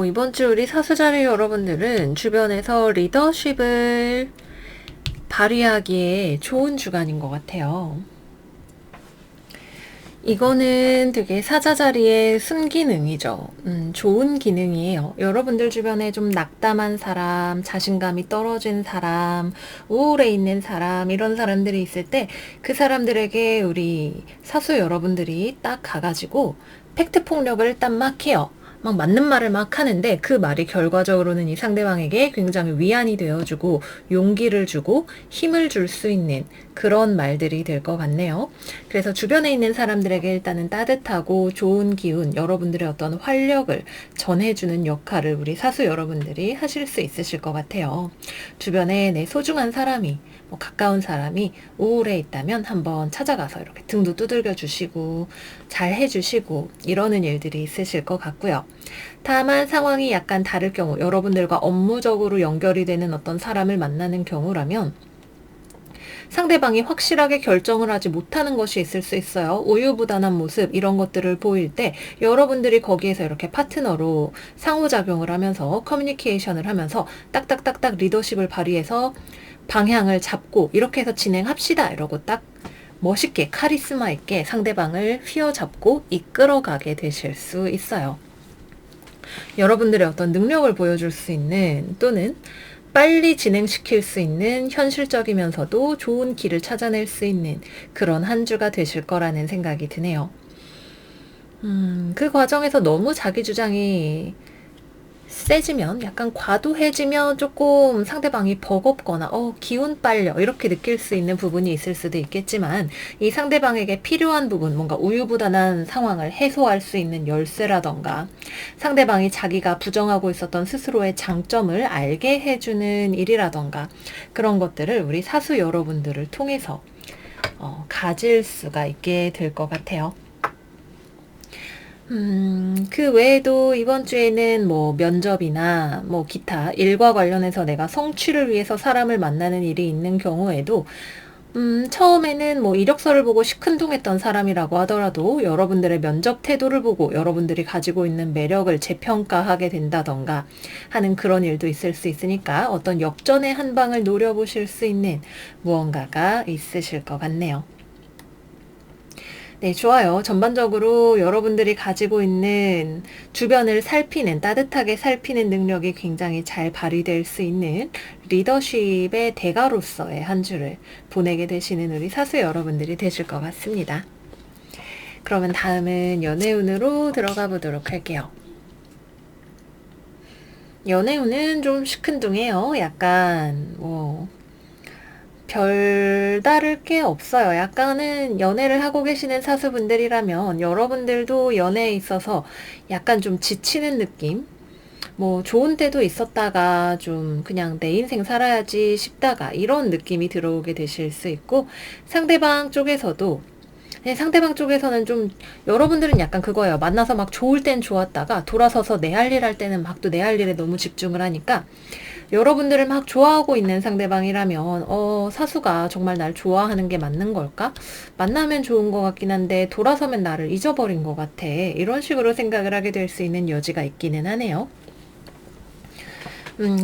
이번 주 우리 사수자리 여러분들은 주변에서 리더십을 발휘하기에 좋은 주간인 것 같아요. 이거는 되게 사자자리의 순기능이죠. 좋은 기능이에요. 여러분들 주변에 좀 낙담한 사람, 자신감이 떨어진 사람, 우울해 있는 사람, 이런 사람들이 있을 때 그 사람들에게 우리 사수 여러분들이 딱 가가지고 팩트 폭력을 일단 막 해요. 막 맞는 말을 막 하는데 그 말이 결과적으로는 이 상대방에게 굉장히 위안이 되어주고 용기를 주고 힘을 줄 수 있는 그런 말들이 될 것 같네요. 그래서 주변에 있는 사람들에게 일단은 따뜻하고 좋은 기운, 여러분들의 어떤 활력을 전해주는 역할을 우리 사수 여러분들이 하실 수 있으실 것 같아요. 주변에 내 소중한 사람이, 가까운 사람이 우울해 있다면 한번 찾아가서 이렇게 등도 두들겨 주시고 잘 해주시고 이러는 일들이 있으실 것 같고요. 다만 상황이 약간 다를 경우, 여러분들과 업무적으로 연결이 되는 어떤 사람을 만나는 경우라면 상대방이 확실하게 결정을 하지 못하는 것이 있을 수 있어요. 우유부단한 모습 이런 것들을 보일 때 여러분들이 거기에서 이렇게 파트너로 상호작용을 하면서 커뮤니케이션을 하면서 딱딱딱딱 리더십을 발휘해서 방향을 잡고 이렇게 해서 진행합시다 이러고 딱 멋있게 카리스마 있게 상대방을 휘어잡고 이끌어가게 되실 수 있어요. 여러분들의 어떤 능력을 보여줄 수 있는 또는 빨리 진행시킬 수 있는 현실적이면서도 좋은 길을 찾아낼 수 있는 그런 한 주가 되실 거라는 생각이 드네요. 그 과정에서 너무 자기 주장이 세지면 약간 과도해지면 조금 상대방이 버겁거나 기운 빨려 이렇게 느낄 수 있는 부분이 있을 수도 있겠지만 이 상대방에게 필요한 부분 뭔가 우유부단한 상황을 해소할 수 있는 열쇠라던가 상대방이 자기가 부정하고 있었던 스스로의 장점을 알게 해주는 일이라던가 그런 것들을 우리 사수 여러분들을 통해서 가질 수가 있게 될 것 같아요. 그 외에도 이번 주에는 뭐 면접이나 뭐 기타 일과 관련해서 내가 성취를 위해서 사람을 만나는 일이 있는 경우에도 처음에는 뭐 이력서를 보고 시큰둥했던 사람이라고 하더라도 여러분들의 면접 태도를 보고 여러분들이 가지고 있는 매력을 재평가하게 된다던가 하는 그런 일도 있을 수 있으니까 어떤 역전의 한 방을 노려보실 수 있는 무언가가 있으실 것 같네요. 네, 좋아요. 전반적으로 여러분들이 가지고 있는 주변을 살피는, 따뜻하게 살피는 능력이 굉장히 잘 발휘될 수 있는 리더십의 대가로서의 한 주를 보내게 되시는 우리 사수 여러분들이 되실 것 같습니다. 그러면 다음은 연애운으로 들어가 보도록 할게요. 연애운은 좀 시큰둥해요. 약간 별다를 게 없어요. 약간은 연애를 하고 계시는 사수분들이라면 여러분들도 연애에 있어서 약간 좀 지치는 느낌? 뭐 좋은 때도 있었다가 좀 그냥 내 인생 살아야지 싶다가 이런 느낌이 들어오게 되실 수 있고 상대방 쪽에서도 상대방 쪽에서는 좀 여러분들은 약간 그거예요. 만나서 막 좋을 땐 좋았다가 돌아서서 내 할 일 할 때는 막 또 내 할 일에 너무 집중을 하니까 여러분들을 막 좋아하고 있는 상대방이라면 사수가 정말 날 좋아하는 게 맞는 걸까? 만나면 좋은 것 같긴 한데 돌아서면 나를 잊어버린 것 같아. 이런 식으로 생각을 하게 될 수 있는 여지가 있기는 하네요.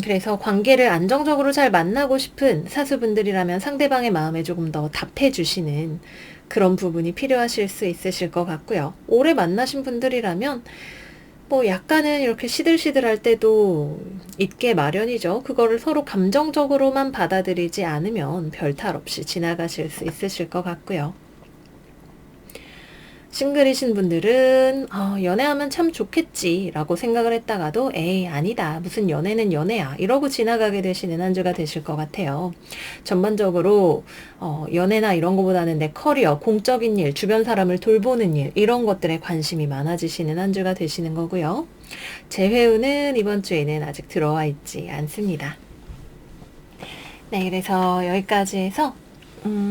그래서 관계를 안정적으로 잘 만나고 싶은 사수분들이라면 상대방의 마음에 조금 더 답해주시는 그런 부분이 필요하실 수 있으실 것 같고요. 오래 만나신 분들이라면 뭐 약간은 이렇게 시들시들할 때도 있게 마련이죠. 그거를 서로 감정적으로만 받아들이지 않으면 별탈 없이 지나가실 수 있으실 것 같고요. 싱글이신 분들은 연애하면 참 좋겠지 라고 생각을 했다가도 에이 아니다 무슨 연애는 연애야 이러고 지나가게 되시는 한 주가 되실 것 같아요. 전반적으로 연애나 이런 거보다는 내 커리어, 공적인 일, 주변 사람을 돌보는 일 이런 것들에 관심이 많아지시는 한 주가 되시는 거고요. 재회운은 이번 주에는 아직 들어와 있지 않습니다. 네, 그래서 여기까지 해서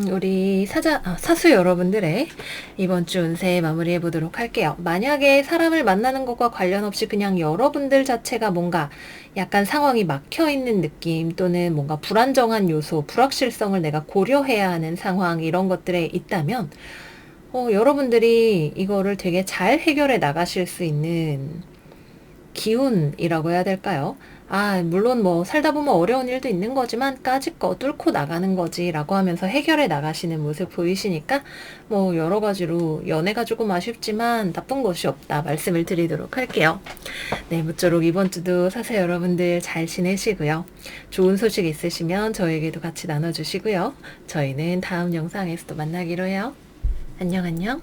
우리 사수 여러분들의 이번 주 운세 마무리해 보도록 할게요. 만약에 사람을 만나는 것과 관련 없이 그냥 여러분들 자체가 뭔가 약간 상황이 막혀 있는 느낌 또는 뭔가 불안정한 요소, 불확실성을 내가 고려해야 하는 상황 이런 것들에 있다면 여러분들이 이거를 되게 잘 해결해 나가실 수 있는 기운이라고 해야 될까요? 물론 뭐 살다 보면 어려운 일도 있는 거지만 까짓거 뚫고 나가는 거지 라고 하면서 해결해 나가시는 모습 보이시니까 뭐 여러 가지로 연애가 조금 아쉽지만 나쁜 것이 없다 말씀을 드리도록 할게요. 네, 무쪼록 이번 주도 사세 여러분들 잘 지내시고요. 좋은 소식 있으시면 저에게도 같이 나눠주시고요. 저희는 다음 영상에서 또 만나기로 해요. 안녕 안녕.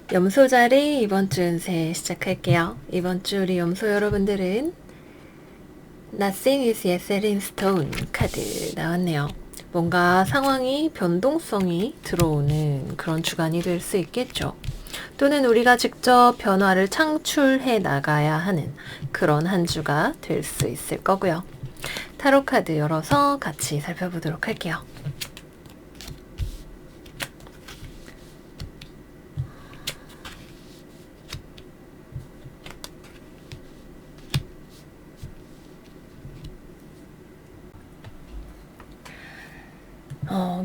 염소자리 이번 주 운세 시작할게요. 이번 주 우리 염소 여러분들은 Nothing is yet set in stone 카드 나왔네요. 뭔가 상황이 변동성이 들어오는 그런 주간이 될 수 있겠죠. 또는 우리가 직접 변화를 창출해 나가야 하는 그런 한 주가 될 수 있을 거고요. 타로 카드 열어서 같이 살펴보도록 할게요.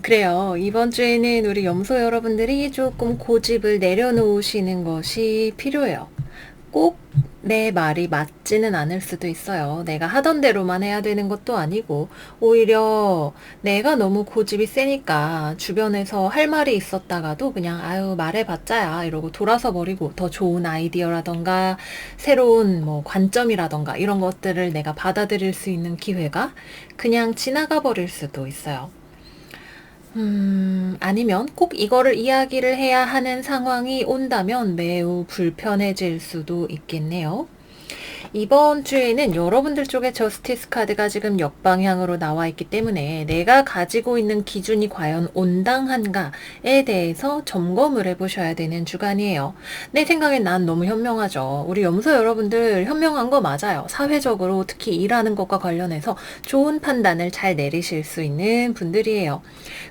그래요. 이번 주에는 우리 염소 여러분들이 조금 고집을 내려놓으시는 것이 필요해요. 꼭 내 말이 맞지는 않을 수도 있어요. 내가 하던 대로만 해야 되는 것도 아니고, 오히려 내가 너무 고집이 세니까 주변에서 할 말이 있었다가도 그냥, 아유, 말해봤자야, 이러고 돌아서 버리고 더 좋은 아이디어라던가, 새로운 뭐 관점이라던가, 이런 것들을 내가 받아들일 수 있는 기회가 그냥 지나가 버릴 수도 있어요. 아니면 꼭 이거를 이야기를 해야 하는 상황이 온다면 매우 불편해질 수도 있겠네요. 이번 주에는 여러분들 쪽에 저스티스 카드가 지금 역방향으로 나와 있기 때문에 내가 가지고 있는 기준이 과연 온당한가에 대해서 점검을 해보셔야 되는 주간이에요. 내 생각엔 난 너무 현명하죠. 우리 염소 여러분들 현명한 거 맞아요. 사회적으로 특히 일하는 것과 관련해서 좋은 판단을 잘 내리실 수 있는 분들이에요.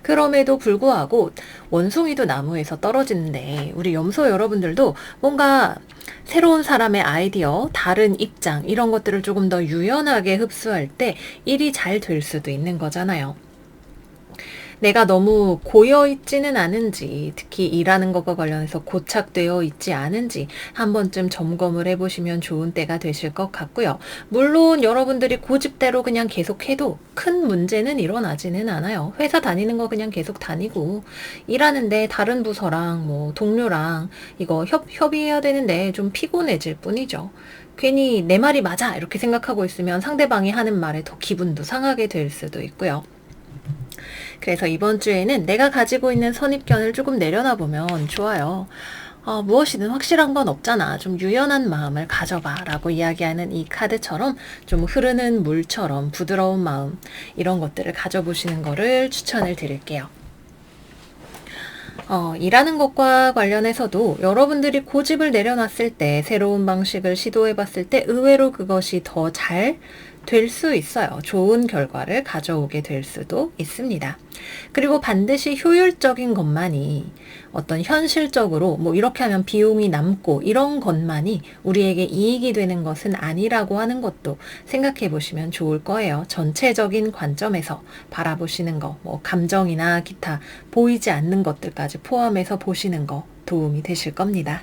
그럼에도 불구하고 원숭이도 나무에서 떨어지는데 우리 염소 여러분들도 뭔가 새로운 사람의 아이디어, 다른 입장 이런 것들을 조금 더 유연하게 흡수할 때 일이 잘 될 수도 있는 거잖아요. 내가 너무 고여있지는 않은지, 특히 일하는 것과 관련해서 고착되어 있지 않은지 한 번쯤 점검을 해보시면 좋은 때가 되실 것 같고요. 물론 여러분들이 고집대로 그냥 계속해도 큰 문제는 일어나지는 않아요. 회사 다니는 거 그냥 계속 다니고, 일하는데 다른 부서랑 뭐 동료랑 이거 협의해야 되는데 좀 피곤해질 뿐이죠. 괜히 내 말이 맞아 이렇게 생각하고 있으면 상대방이 하는 말에 더 기분도 상하게 될 수도 있고요. 그래서 이번 주에는 내가 가지고 있는 선입견을 조금 내려놔 보면 좋아요. 무엇이든 확실한 건 없잖아. 좀 유연한 마음을 가져봐 라고 이야기하는 이 카드처럼 좀 흐르는 물처럼 부드러운 마음, 이런 것들을 가져보시는 거를 추천을 드릴게요. 일하는 것과 관련해서도 여러분들이 고집을 내려놨을 때, 새로운 방식을 시도해 봤을 때 의외로 그것이 더 잘 될 수 있어요. 좋은 결과를 가져오게 될 수도 있습니다. 그리고 반드시 효율적인 것만이, 어떤 현실적으로 뭐 이렇게 하면 비용이 남고 이런 것만이 우리에게 이익이 되는 것은 아니라고 하는 것도 생각해 보시면 좋을 거예요. 전체적인 관점에서 바라보시는 거, 뭐 감정이나 기타 보이지 않는 것들까지 포함해서 보시는 거 도움이 되실 겁니다.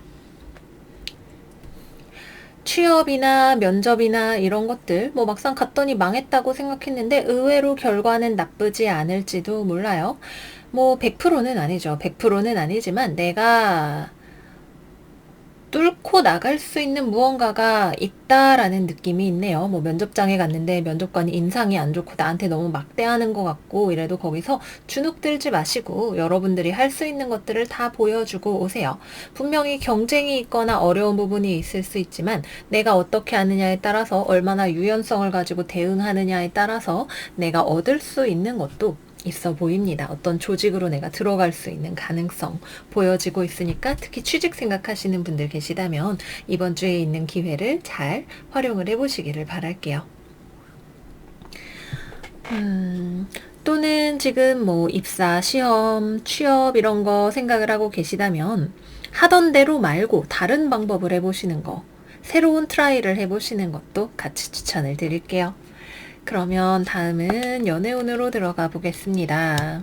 취업이나 면접이나 이런 것들 뭐 막상 갔더니 망했다고 생각했는데 의외로 결과는 나쁘지 않을지도 몰라요. 뭐 100%는 아니죠. 100%는 아니지만 내가 뚫고 나갈 수 있는 무언가가 있다라는 느낌이 있네요. 뭐 면접장에 갔는데 면접관이 인상이 안 좋고 나한테 너무 막대하는 것 같고 이래도 거기서 주눅 들지 마시고 여러분들이 할 수 있는 것들을 다 보여주고 오세요. 분명히 경쟁이 있거나 어려운 부분이 있을 수 있지만 내가 어떻게 하느냐에 따라서, 얼마나 유연성을 가지고 대응하느냐에 따라서 내가 얻을 수 있는 것도 있어 보입니다. 어떤 조직으로 내가 들어갈 수 있는 가능성 보여지고 있으니까, 특히 취직 생각하시는 분들 계시다면 이번 주에 있는 기회를 잘 활용을 해보시기를 바랄게요. 또는 지금 뭐 입사, 시험, 취업 이런 거 생각을 하고 계시다면 하던 대로 말고 다른 방법을 해보시는 거, 새로운 트라이를 해보시는 것도 같이 추천을 드릴게요. 그러면 다음은 연애운으로 들어가 보겠습니다.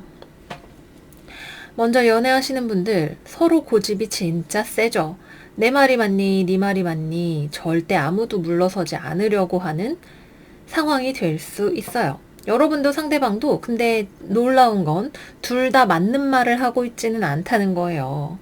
먼저 연애하시는 분들, 서로 고집이 진짜 세죠. 내 말이 맞니, 네 말이 맞니, 절대 아무도 물러서지 않으려고 하는 상황이 될 수 있어요. 여러분도 상대방도. 근데 놀라운 건 둘 다 맞는 말을 하고 있지는 않다는 거예요.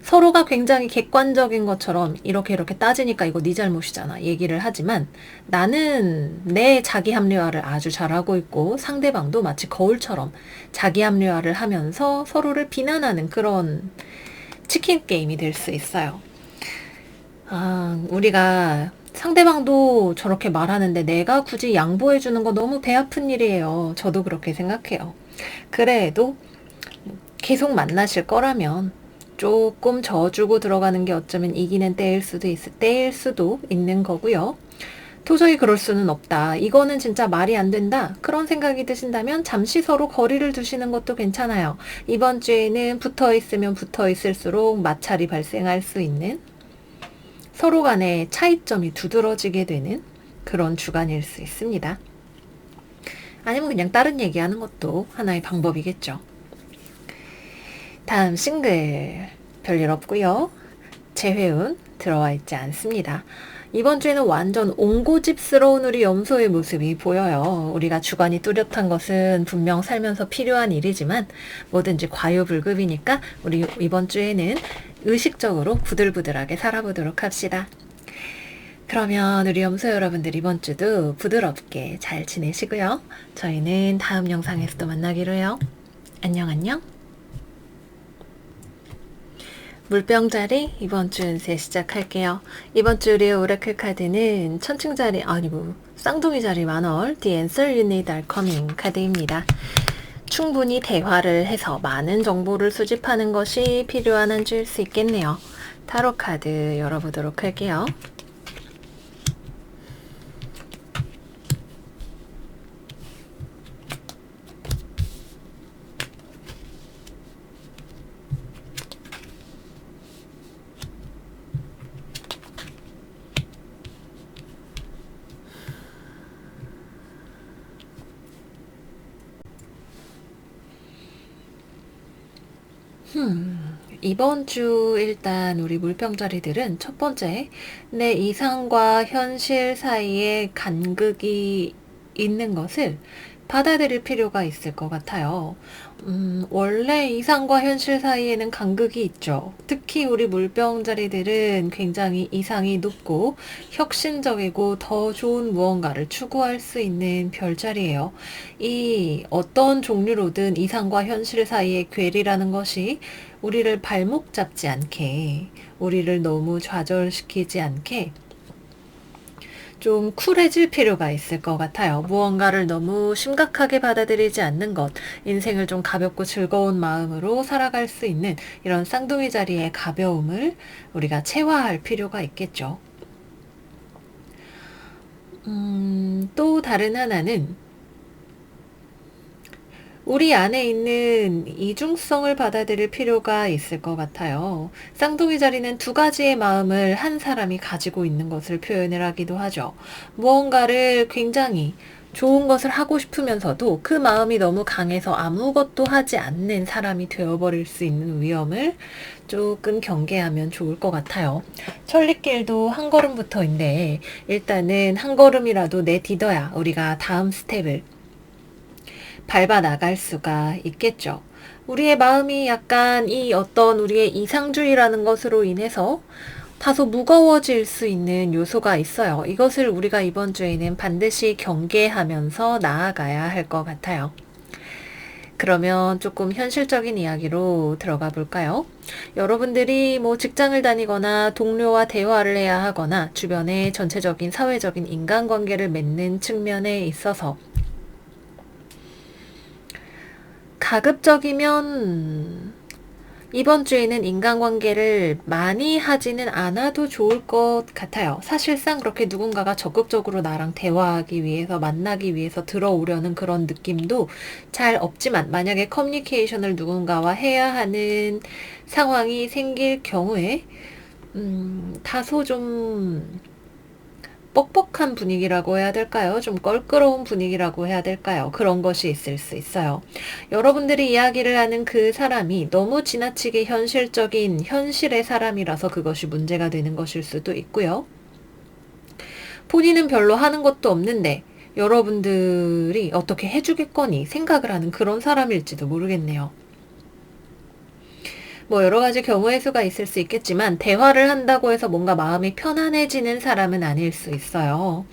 서로가 굉장히 객관적인 것처럼 이렇게 따지니까 이거 네 잘못이잖아 얘기를 하지만, 나는 내 자기 합리화를 아주 잘하고 있고 상대방도 마치 거울처럼 자기 합리화를 하면서 서로를 비난하는 그런 치킨 게임이 될 수 있어요. 우리가 상대방도 저렇게 말하는데 내가 굳이 양보해 주는 거 너무 배 아픈 일이에요. 저도 그렇게 생각해요. 그래도 계속 만나실 거라면 조금 져주고 들어가는 게 어쩌면 이기는 때일 수도 있는 거고요. 도저히 그럴 수는 없다, 이거는 진짜 말이 안 된다, 그런 생각이 드신다면 잠시 서로 거리를 두시는 것도 괜찮아요. 이번 주에는 붙어 있으면 붙어 있을수록 마찰이 발생할 수 있는, 서로 간의 차이점이 두드러지게 되는 그런 주간일 수 있습니다. 아니면 그냥 다른 얘기하는 것도 하나의 방법이겠죠. 다음 싱글 별일 없고요. 재회운 들어와 있지 않습니다. 이번 주에는 완전 옹고집스러운 우리 염소의 모습이 보여요. 우리가 주관이 뚜렷한 것은 분명 살면서 필요한 일이지만 뭐든지 과유불급이니까 우리 이번 주에는 의식적으로 부들부들하게 살아보도록 합시다. 그러면 우리 염소 여러분들 이번 주도 부드럽게 잘 지내시고요. 저희는 다음 영상에서 또 만나기로 해요. 안녕 안녕. 물병자리 이번 주 운세 시작할게요. 이번 주 우리의 오라클 카드는 천칭자리 아니고 쌍둥이 자리 만월 The Answer You Need Are Coming 카드입니다. 충분히 대화를 해서 많은 정보를 수집하는 것이 필요한 한 주일 수 있겠네요. 타로 카드 열어보도록 할게요. 이번 주 일단 우리 물병자리들은 첫 번째, 내 이상과 현실 사이에 간극이 있는 것을 받아들일 필요가 있을 것 같아요. 원래 이상과 현실 사이에는 간극이 있죠. 특히 우리 물병자리들은 굉장히 이상이 높고 혁신적이고 더 좋은 무언가를 추구할 수 있는 별자리예요. 이 어떤 종류로든 이상과 현실 사이의 괴리라는 것이 우리를 발목 잡지 않게, 우리를 너무 좌절시키지 않게 좀 쿨해질 필요가 있을 것 같아요. 무언가를 너무 심각하게 받아들이지 않는 것, 인생을 좀 가볍고 즐거운 마음으로 살아갈 수 있는 이런 쌍둥이 자리의 가벼움을 우리가 체화할 필요가 있겠죠. 또 다른 하나는 우리 안에 있는 이중성을 받아들일 필요가 있을 것 같아요. 쌍둥이 자리는 두 가지의 마음을 한 사람이 가지고 있는 것을 표현을 하기도 하죠. 무언가를 굉장히 좋은 것을 하고 싶으면서도 그 마음이 너무 강해서 아무것도 하지 않는 사람이 되어버릴 수 있는 위험을 조금 경계하면 좋을 것 같아요. 천리길도 한 걸음부터인데 일단은 한 걸음이라도 내딛어야 우리가 다음 스텝을 밟아 나갈 수가 있겠죠. 우리의 마음이 약간 이 어떤 우리의 이상주의라는 것으로 인해서 다소 무거워질 수 있는 요소가 있어요. 이것을 우리가 이번 주에는 반드시 경계하면서 나아가야 할 것 같아요. 그러면 조금 현실적인 이야기로 들어가 볼까요? 여러분들이 뭐 직장을 다니거나 동료와 대화를 해야 하거나 주변의 전체적인 사회적인 인간관계를 맺는 측면에 있어서 가급적이면 이번 주에는 인간관계를 많이 하지는 않아도 좋을 것 같아요. 사실상 그렇게 누군가가 적극적으로 나랑 대화하기 위해서 만나기 위해서 들어오려는 그런 느낌도 잘 없지만 만약에 커뮤니케이션을 누군가와 해야 하는 상황이 생길 경우에 다소 좀 뻑뻑한 분위기라고 해야 될까요? 좀 껄끄러운 분위기라고 해야 될까요? 그런 것이 있을 수 있어요. 여러분들이 이야기를 하는 그 사람이 너무 지나치게 현실적인 현실의 사람이라서 그것이 문제가 되는 것일 수도 있고요. 본인은 별로 하는 것도 없는데 여러분들이 어떻게 해주겠거니 생각을 하는 그런 사람일지도 모르겠네요. 뭐 여러 가지 경우의 수가 있을 수 있겠지만 대화를 한다고 해서 뭔가 마음이 편안해지는 사람은 아닐 수 있어요.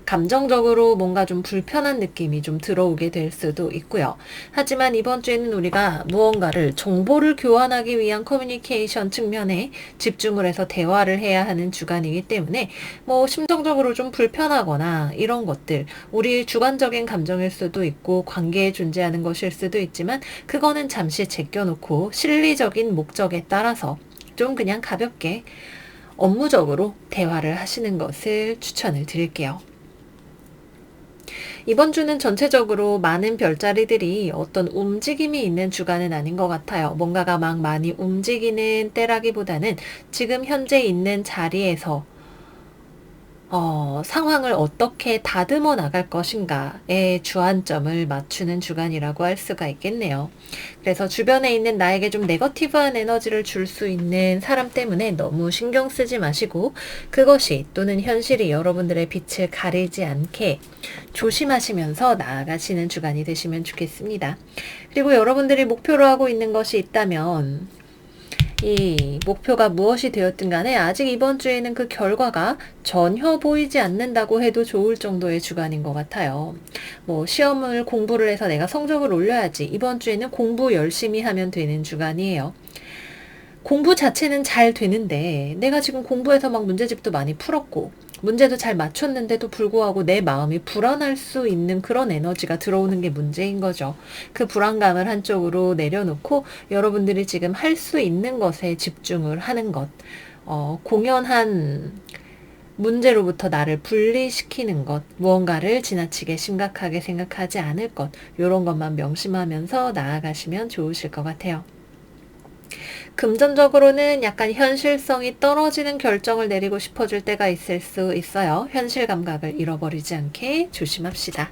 감정적으로 뭔가 좀 불편한 느낌이 좀 들어오게 될 수도 있고요. 하지만 이번 주에는 우리가 무언가를 정보를 교환하기 위한 커뮤니케이션 측면에 집중을 해서 대화를 해야 하는 주간이기 때문에 뭐 심정적으로 좀 불편하거나 이런 것들 우리의 주관적인 감정일 수도 있고 관계에 존재하는 것일 수도 있지만 그거는 잠시 제껴놓고 실리적인 목적에 따라서 좀 그냥 가볍게 업무적으로 대화를 하시는 것을 추천을 드릴게요. 이번 주는 전체적으로 많은 별자리들이 어떤 움직임이 있는 주간은 아닌 것 같아요. 뭔가가 막 많이 움직이는 때라기보다는 지금 현재 있는 자리에서 상황을 어떻게 다듬어 나갈 것인가에 주안점을 맞추는 주간이라고 할 수가 있겠네요. 그래서 주변에 있는 나에게 좀 네거티브한 에너지를 줄 수 있는 사람 때문에 너무 신경 쓰지 마시고, 그것이 또는 현실이 여러분들의 빛을 가리지 않게 조심하시면서 나아가시는 주간이 되시면 좋겠습니다. 그리고 여러분들이 목표로 하고 있는 것이 있다면 이 목표가 무엇이 되었든 간에 아직 이번 주에는 그 결과가 전혀 보이지 않는다고 해도 좋을 정도의 주간인 것 같아요. 뭐 시험을 공부를 해서 내가 성적을 올려야지, 이번 주에는 공부 열심히 하면 되는 주간이에요. 공부 자체는 잘 되는데 내가 지금 공부해서 막 문제집도 많이 풀었고 문제도 잘 맞췄는데도 불구하고 내 마음이 불안할 수 있는 그런 에너지가 들어오는 게 문제인 거죠. 그 불안감을 한쪽으로 내려놓고 여러분들이 지금 할 수 있는 것에 집중을 하는 것, 공연한 문제로부터 나를 분리시키는 것, 무언가를 지나치게 심각하게 생각하지 않을 것, 이런 것만 명심하면서 나아가시면 좋으실 것 같아요. 금전적으로는 약간 현실성이 떨어지는 결정을 내리고 싶어질 때가 있을 수 있어요. 현실 감각을 잃어버리지 않게 조심합시다.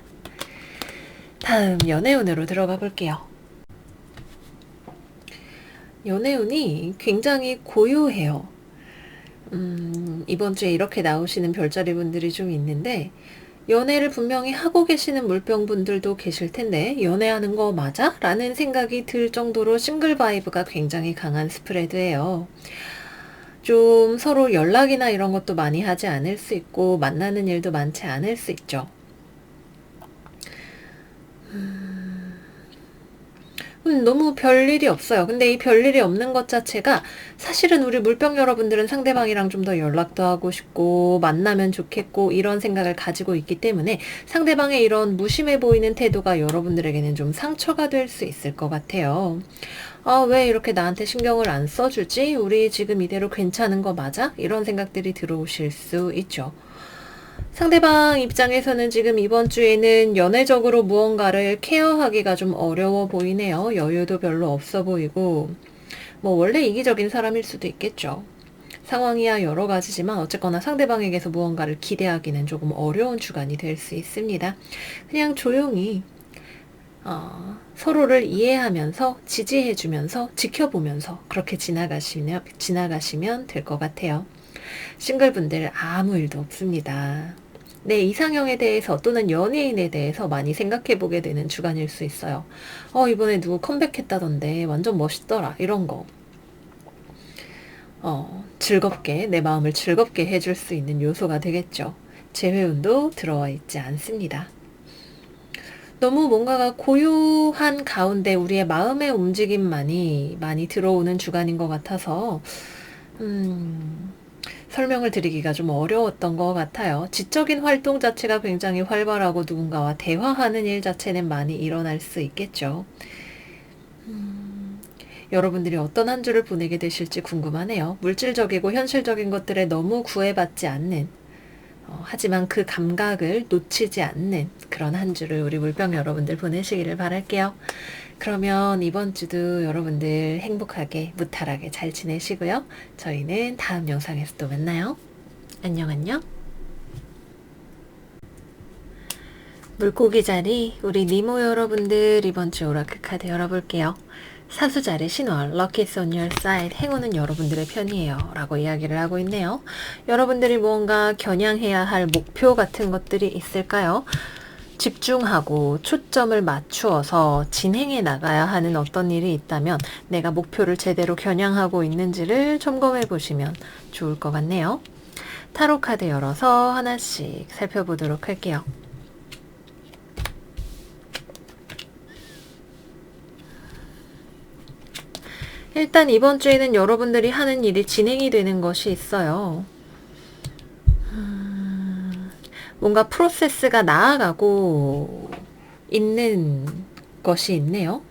다음 연애운으로 들어가 볼게요. 연애운이 굉장히 고요해요. 이번 주에 이렇게 나오시는 별자리 분들이 좀 있는데, 연애를 분명히 하고 계시는 물병분들도 계실 텐데 연애하는 거 맞아? 라는 생각이 들 정도로 싱글 바이브가 굉장히 강한 스프레드예요. 좀 서로 연락이나 이런 것도 많이 하지 않을 수 있고 만나는 일도 많지 않을 수 있죠. 너무 별일이 없어요. 근데 이 별일이 없는 것 자체가 사실은 우리 물병 여러분들은 상대방이랑 좀 더 연락도 하고 싶고 만나면 좋겠고 이런 생각을 가지고 있기 때문에 상대방의 이런 무심해 보이는 태도가 여러분들에게는 좀 상처가 될 수 있을 것 같아요. 왜 이렇게 나한테 신경을 안 써주지? 우리 지금 이대로 괜찮은 거 맞아? 이런 생각들이 들어오실 수 있죠. 상대방 입장에서는 지금 이번 주에는 연애적으로 무언가를 케어하기가 좀 어려워 보이네요. 여유도 별로 없어 보이고, 뭐 원래 이기적인 사람일 수도 있겠죠. 상황이야 여러 가지지만 어쨌거나 상대방에게서 무언가를 기대하기는 조금 어려운 주간이 될 수 있습니다. 그냥 조용히 서로를 이해하면서 지지해주면서 지켜보면서 그렇게 지나가시면 될 것 같아요. 싱글분들 아무 일도 없습니다. 내 이상형에 대해서 또는 연예인에 대해서 많이 생각해 보게 되는 주간일 수 있어요. 이번에 누구 컴백했다던데 완전 멋있더라, 이런 거. 즐겁게 내 마음을 즐겁게 해줄 수 있는 요소가 되겠죠. 재회운도 들어와 있지 않습니다. 너무 뭔가가 고요한 가운데 우리의 마음의 움직임만이 많이 들어오는 주간인 것 같아서 설명을 드리기가 좀 어려웠던 것 같아요. 지적인 활동 자체가 굉장히 활발하고 누군가와 대화하는 일 자체는 많이 일어날 수 있겠죠. 여러분들이 어떤 한 주를 보내게 되실지 궁금하네요. 물질적이고 현실적인 것들에 너무 구애받지 않는, 하지만 그 감각을 놓치지 않는 그런 한 주를 우리 물병 여러분들 보내시기를 바랄게요. 그러면 이번 주도 여러분들 행복하게 무탈하게 잘 지내시고요. 저희는 다음 영상에서 또 만나요. 안녕 안녕. 물고기 자리 우리 니모 여러분들 이번 주 오라클 카드 열어볼게요. 사수자리 신월, Lucky is on your side, 행운은 여러분들의 편이에요 라고 이야기를 하고 있네요. 여러분들이 무언가 겨냥해야 할 목표 같은 것들이 있을까요? 집중하고 초점을 맞추어서 진행해 나가야 하는 어떤 일이 있다면 내가 목표를 제대로 겨냥하고 있는지를 점검해 보시면 좋을 것 같네요. 타로 카드 열어서 하나씩 살펴보도록 할게요. 일단 이번 주에는 여러분들이 하는 일이 진행이 되는 것이 있어요. 뭔가 프로세스가 나아가고 있는 것이 있네요.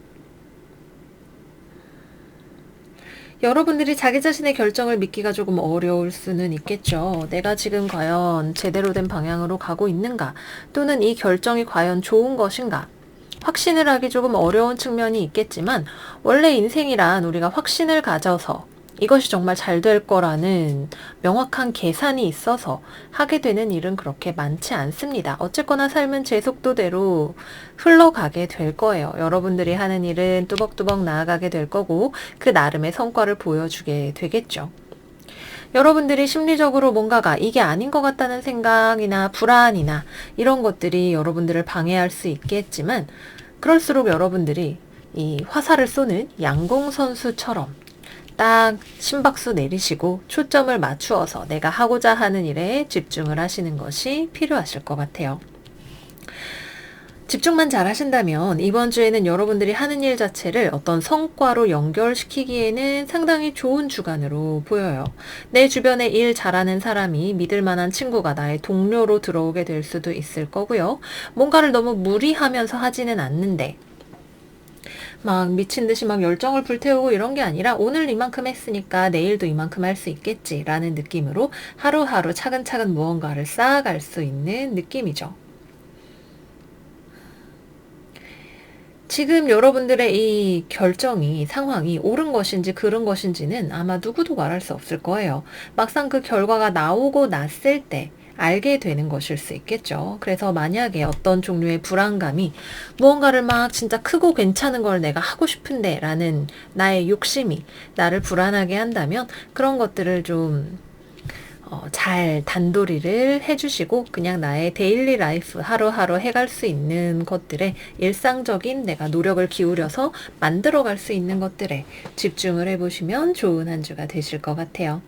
여러분들이 자기 자신의 결정을 믿기가 조금 어려울 수는 있겠죠. 내가 지금 과연 제대로 된 방향으로 가고 있는가? 또는 이 결정이 과연 좋은 것인가? 확신을 하기 조금 어려운 측면이 있겠지만 원래 인생이란 우리가 확신을 가져서 이것이 정말 잘 될 거라는 명확한 계산이 있어서 하게 되는 일은 그렇게 많지 않습니다. 어쨌거나 삶은 제 속도대로 흘러가게 될 거예요. 여러분들이 하는 일은 뚜벅뚜벅 나아가게 될 거고 그 나름의 성과를 보여주게 되겠죠. 여러분들이 심리적으로 뭔가가 이게 아닌 것 같다는 생각이나 불안이나 이런 것들이 여러분들을 방해할 수 있겠지만 그럴수록 여러분들이 이 화살을 쏘는 양궁 선수처럼 딱 심박수 내리시고 초점을 맞추어서 내가 하고자 하는 일에 집중을 하시는 것이 필요하실 것 같아요. 집중만 잘 하신다면 이번 주에는 여러분들이 하는 일 자체를 어떤 성과로 연결시키기에는 상당히 좋은 주간으로 보여요. 내 주변에 일 잘하는 사람이 믿을 만한 친구가 나의 동료로 들어오게 될 수도 있을 거고요. 뭔가를 너무 무리하면서 하지는 않는데 막 미친 듯이 막 열정을 불태우고 이런 게 아니라 오늘 이만큼 했으니까 내일도 이만큼 할 수 있겠지라는 느낌으로 하루하루 차근차근 무언가를 쌓아갈 수 있는 느낌이죠. 지금 여러분들의 이 결정이 상황이 옳은 것인지 그른 것인지는 아마 누구도 말할 수 없을 거예요. 막상 그 결과가 나오고 났을 때 알게 되는 것일 수 있겠죠. 그래서 만약에 어떤 종류의 불안감이 무언가를 막 진짜 크고 괜찮은 걸 내가 하고 싶은데 라는 나의 욕심이 나를 불안하게 한다면 그런 것들을 좀 잘 단도리를 해주시고 그냥 나의 데일리 라이프 하루하루 해갈 수 있는 것들에 일상적인 내가 노력을 기울여서 만들어갈 수 있는 것들에 집중을 해보시면 좋은 한 주가 되실 것 같아요.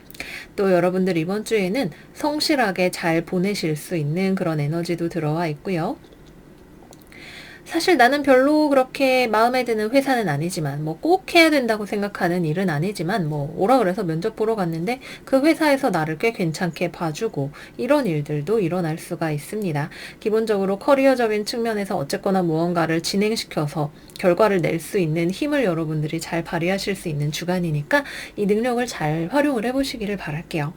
또 여러분들 이번 주에는 성실하게 잘 보내실 수 있는 그런 에너지도 들어와 있고요. 사실 나는 별로 그렇게 마음에 드는 회사는 아니지만 뭐 꼭 해야 된다고 생각하는 일은 아니지만 뭐 오라 그래서 면접 보러 갔는데 그 회사에서 나를 꽤 괜찮게 봐주고 이런 일들도 일어날 수가 있습니다. 기본적으로 커리어적인 측면에서 어쨌거나 무언가를 진행시켜서 결과를 낼 수 있는 힘을 여러분들이 잘 발휘하실 수 있는 주간이니까 이 능력을 잘 활용을 해보시기를 바랄게요.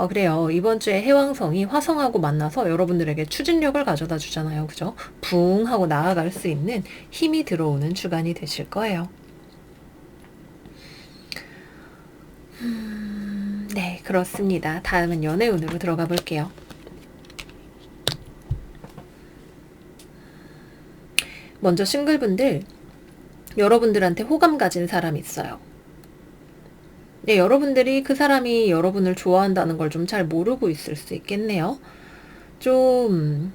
그래요. 이번 주에 해왕성이 화성하고 만나서 여러분들에게 추진력을 가져다 주잖아요. 그죠? 붕 하고 나아갈 수 있는 힘이 들어오는 주간이 되실 거예요. 네, 그렇습니다. 다음은 연애운으로 들어가 볼게요. 먼저 싱글분들, 여러분들한테 호감 가진 사람이 있어요. 네, 여러분들이 그 사람이 여러분을 좋아한다는 걸 좀 잘 모르고 있을 수 있겠네요. 좀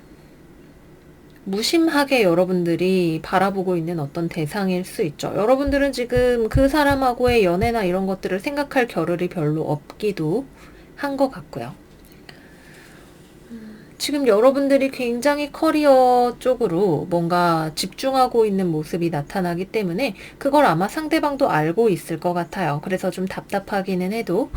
무심하게 여러분들이 바라보고 있는 어떤 대상일 수 있죠. 여러분들은 지금 그 사람하고의 연애나 이런 것들을 생각할 겨를이 별로 없기도 한 것 같고요. 지금 여러분들이 굉장히 커리어 쪽으로 뭔가 집중하고 있는 모습이 나타나기 때문에 그걸 아마 상대방도 알고 있을 것 같아요. 그래서 좀 답답하기는 해도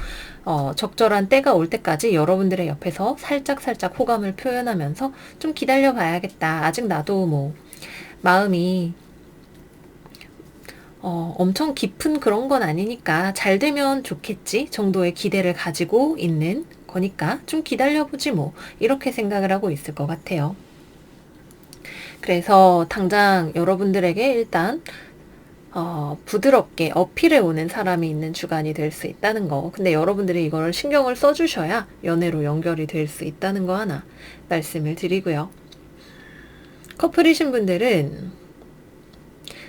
적절한 때가 올 때까지 여러분들의 옆에서 살짝 호감을 표현하면서 좀 기다려 봐야겠다. 아직 나도 뭐 마음이 엄청 깊은 그런 건 아니니까 잘 되면 좋겠지 정도의 기대를 가지고 있는 거니까 좀 기다려보지 뭐 이렇게 생각을 하고 있을 것 같아요. 그래서 당장 여러분들에게 일단 부드럽게 어필해 오는 사람이 있는 주간이 될 수 있다는 거. 근데 여러분들이 이걸 신경을 써주셔야 연애로 연결이 될 수 있다는 거 하나 말씀을 드리고요. 커플이신 분들은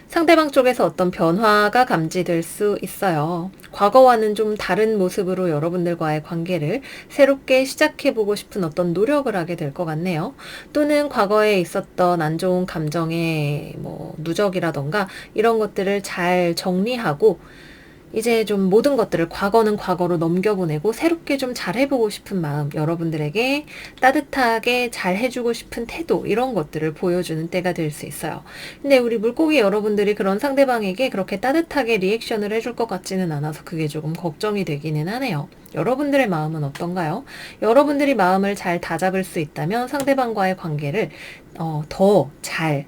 상대방 쪽에서 어떤 변화가 감지될 수 있어요. 과거와는 좀 다른 모습으로 여러분들과의 관계를 새롭게 시작해보고 싶은 어떤 노력을 하게 될 것 같네요. 또는 과거에 있었던 안 좋은 감정의 뭐 누적이라던가 이런 것들을 잘 정리하고 이제 좀 모든 것들을 과거는 과거로 넘겨보내고 새롭게 좀 잘해보고 싶은 마음, 여러분들에게 따뜻하게 잘 해주고 싶은 태도 이런 것들을 보여주는 때가 될 수 있어요. 근데 우리 물고기 여러분들이 그런 상대방에게 그렇게 따뜻하게 리액션을 해줄 것 같지는 않아서 그게 조금 걱정이 되기는 하네요. 여러분들의 마음은 어떤가요? 여러분들이 마음을 잘 다잡을 수 있다면 상대방과의 관계를 더 잘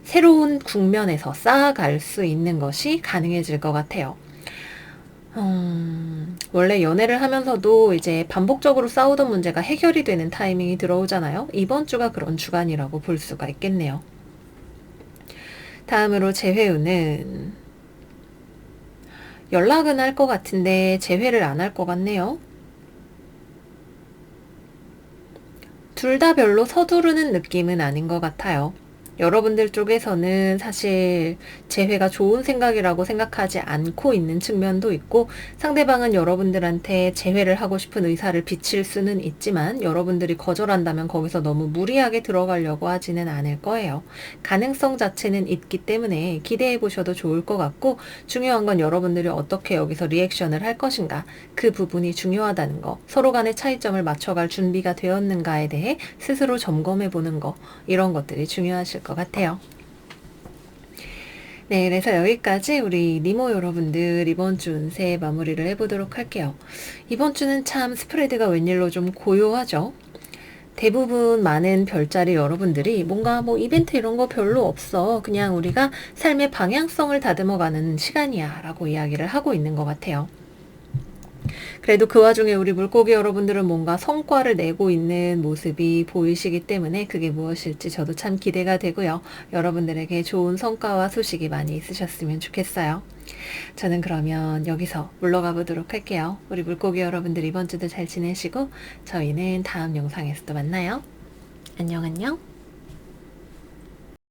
새로운 국면에서 쌓아갈 수 있는 것이 가능해질 것 같아요. 원래 연애를 하면서도 이제 반복적으로 싸우던 문제가 해결이 되는 타이밍이 들어오잖아요. 이번 주가 그런 주간이라고 볼 수가 있겠네요. 다음으로 재회운은 연락은 할 것 같은데 재회를 안 할 것 같네요. 둘 다 별로 서두르는 느낌은 아닌 것 같아요. 여러분들 쪽에서는 사실 재회가 좋은 생각이라고 생각하지 않고 있는 측면도 있고, 상대방은 여러분들한테 재회를 하고 싶은 의사를 비칠 수는 있지만 여러분들이 거절한다면 거기서 너무 무리하게 들어가려고 하지는 않을 거예요. 가능성 자체는 있기 때문에 기대해 보셔도 좋을 것 같고, 중요한 건 여러분들이 어떻게 여기서 리액션을 할 것인가, 그 부분이 중요하다는 거, 서로 간의 차이점을 맞춰갈 준비가 되었는가에 대해 스스로 점검해 보는 거, 이런 것들이 중요하실 것 같아요. 네, 그래서 여기까지 우리 니모 여러분들 이번 주 운세 마무리를 해보도록 할게요. 이번 주는 참 스프레드가 웬일로 좀 고요하죠? 대부분 많은 별자리 여러분들이 뭔가 뭐 이벤트 이런 거 별로 없어, 그냥 우리가 삶의 방향성을 다듬어가는 시간이야 라고 이야기를 하고 있는 것 같아요. 그래도 그 와중에 우리 물고기 여러분들은 뭔가 성과를 내고 있는 모습이 보이시기 때문에 그게 무엇일지 저도 참 기대가 되고요. 여러분들에게 좋은 성과와 소식이 많이 있으셨으면 좋겠어요. 저는 그러면 여기서 물러가 보도록 할게요. 우리 물고기 여러분들 이번 주도 잘 지내시고 저희는 다음 영상에서 또 만나요. 안녕 안녕.